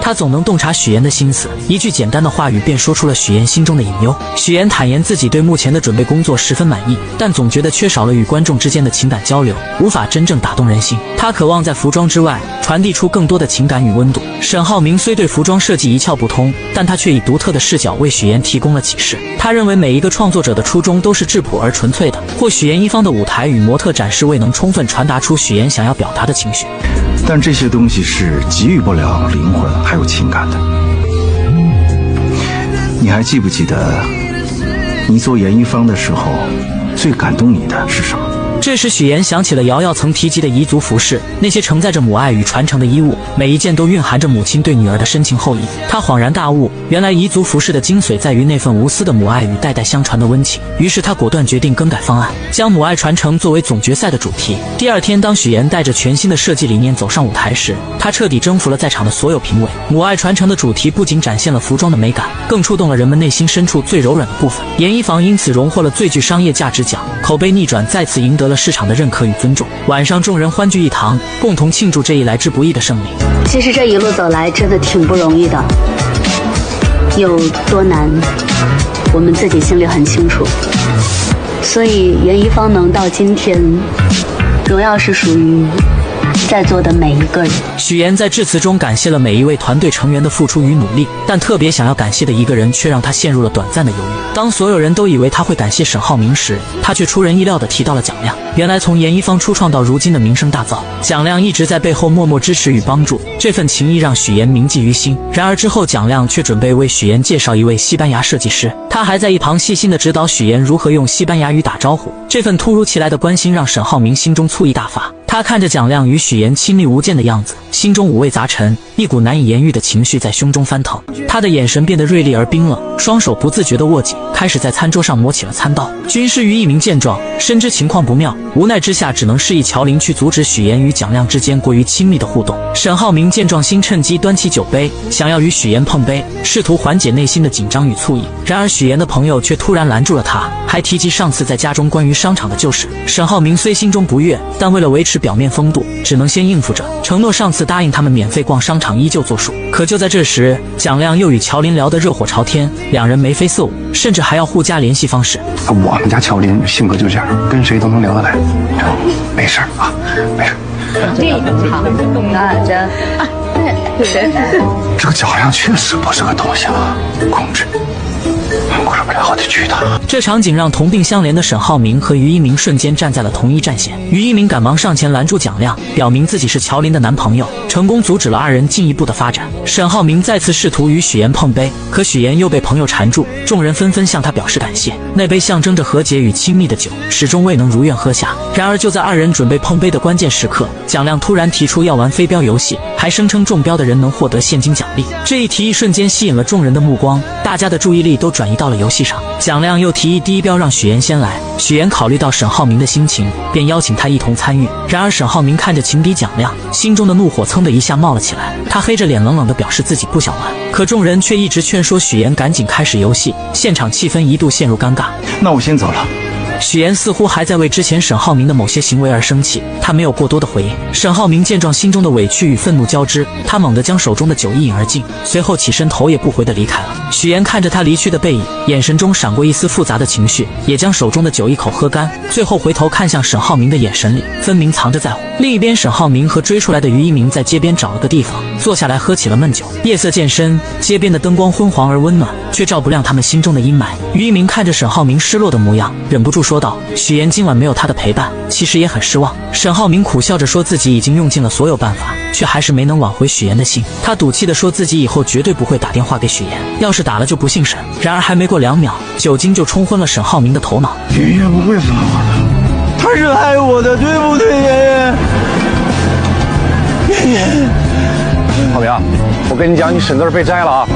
他总能洞察许岩的心思，一句简单的话语便说出了许岩心中的隐忧。许岩坦言自己对目前的准备工作十分满意，但总觉得缺少了与观众之间的情感交流，无法真正打动人心。他渴望在服装之外传递出更多的情感与温度。沈浩明虽对服装设计一窍不通，但他却以独特的视角为许岩提供了启示。他认为每一个创作者的初衷都是质朴而纯粹的，或许严一方的舞台与模特展示未能充分传达出许岩想要表达的情绪，但这些东西是给予不了灵魂还有情感的。你还记不记得你做严一方的时候，最感动你的是什么？这时许岩想起了瑶瑶曾提及的彝族服饰，那些承载着母爱与传承的衣物，每一件都蕴含着母亲对女儿的深情厚谊。他恍然大悟，原来彝族服饰的精髓在于那份无私的母爱与代代相传的温情。于是他果断决定更改方案，将母爱传承作为总决赛的主题。第二天，当许岩带着全新的设计理念走上舞台时，他彻底征服了在场的所有评委。母爱传承的主题不仅展现了服装的美感，更触动了人们内心深处最柔软的部分。严一房因此荣获了最具商业价值奖，口碑逆转，再次赢得了市场的认可与尊重。晚上众人欢聚一堂，共同庆祝这一来之不易的胜利。其实这一路走来真的挺不容易的，有多难我们自己心里很清楚，所以严一方能到今天，荣耀是属于在座的每一个人。许岩在致辞中感谢了每一位团队成员的付出与努力，但特别想要感谢的一个人却让他陷入了短暂的犹豫。当所有人都以为他会感谢沈浩明时，他却出人意料地提到了蒋亮。原来从严一方初创到如今的名声大噪，蒋亮一直在背后默默支持与帮助，这份情谊让许岩铭记于心。然而之后蒋亮却准备为许岩介绍一位西班牙设计师，他还在一旁细心地指导许岩如何用西班牙语打招呼。这份突如其来的关心让沈浩明心中醋意大发，他他看着蒋亮与许岩亲密无间的样子，心中五味杂陈，一股难以言喻的情绪在胸中翻腾。他的眼神变得锐利而冰冷，双手不自觉地握紧，开始在餐桌上磨起了餐刀。军师于一鸣见状，深知情况不妙，无奈之下只能示意乔林去阻止许岩与蒋亮之间过于亲密的互动。沈浩明见状，心趁机端起酒杯，想要与许岩碰杯，试图缓解内心的紧张与醋意。然而许岩的朋友却突然拦住了他，还提及上次在家中关于商场的旧事。沈浩明虽心中不悦，但为了维持表面风度，只能先应付着，承诺上次答应他们免费逛商场依旧作数。可就在这时，蒋亮又与乔林聊得热火朝天，两人眉飞色舞，甚至还要互加联系方式。我们家乔林性格就这样，跟谁都能聊得来，没事啊，没事。这一个好，这个蒋亮确实不是个东西啊，控制不了，我得去他。这场景让同病相怜的沈浩明和于一鸣瞬间站在了同一战线。于一鸣赶忙上前拦住蒋亮，表明自己是乔林的男朋友，成功阻止了二人进一步的发展。沈浩明再次试图与许岩碰杯，可许岩又被朋友缠住，众人纷纷向他表示感谢。那杯象征着和解与亲密的酒始终未能如愿喝下。然而就在二人准备碰杯的关键时刻，蒋亮突然提出要玩飞镖游戏，还声称中标的人能获得现金奖励。这一提议瞬间吸引了众人的目光，大家的注意力都转移到了游戏上。蒋亮又提议第一标让许岩先来，许岩考虑到沈浩明的心情，便邀请他一同参与。然而沈浩明看着情敌蒋亮，心中的怒火噌的一下冒了起来，他黑着脸冷冷地表示自己不想玩，可众人却一直劝说许岩赶紧开始游戏，现场气氛一度陷入尴尬。那我先走了。许岩似乎还在为之前沈浩明的某些行为而生气，他没有过多的回应。沈浩明见状，心中的委屈与愤怒交织，他猛地将手中的酒一饮而尽，随后起身头也不回地离开了。许岩看着他离去的背影，眼神中闪过一丝复杂的情绪，也将手中的酒一口喝干，最后回头看向沈浩明的眼神里分明藏着在乎。另一边，沈浩明和追出来的于一鸣在街边找了个地方坐下来喝起了闷酒。夜色渐深，街边的灯光昏黄而温暖，却照不亮他们心中的阴霾。于一鸣看着沈浩明失落的模样，忍不住说道：许岩今晚没有他的陪伴，其实也很失望。沈浩明苦笑着说自己已经用尽了所有办法，却还是没能挽回许岩的心。他赌气地说自己以后绝对不会打电话给许岩，要是打了就不姓沈。然而还没过2秒，酒精就冲昏了沈浩明的头脑。妍妍不会罚我的，他是爱我的，对不对，妍妍？妍妍，浩明，我跟你讲，你沈字被摘了啊。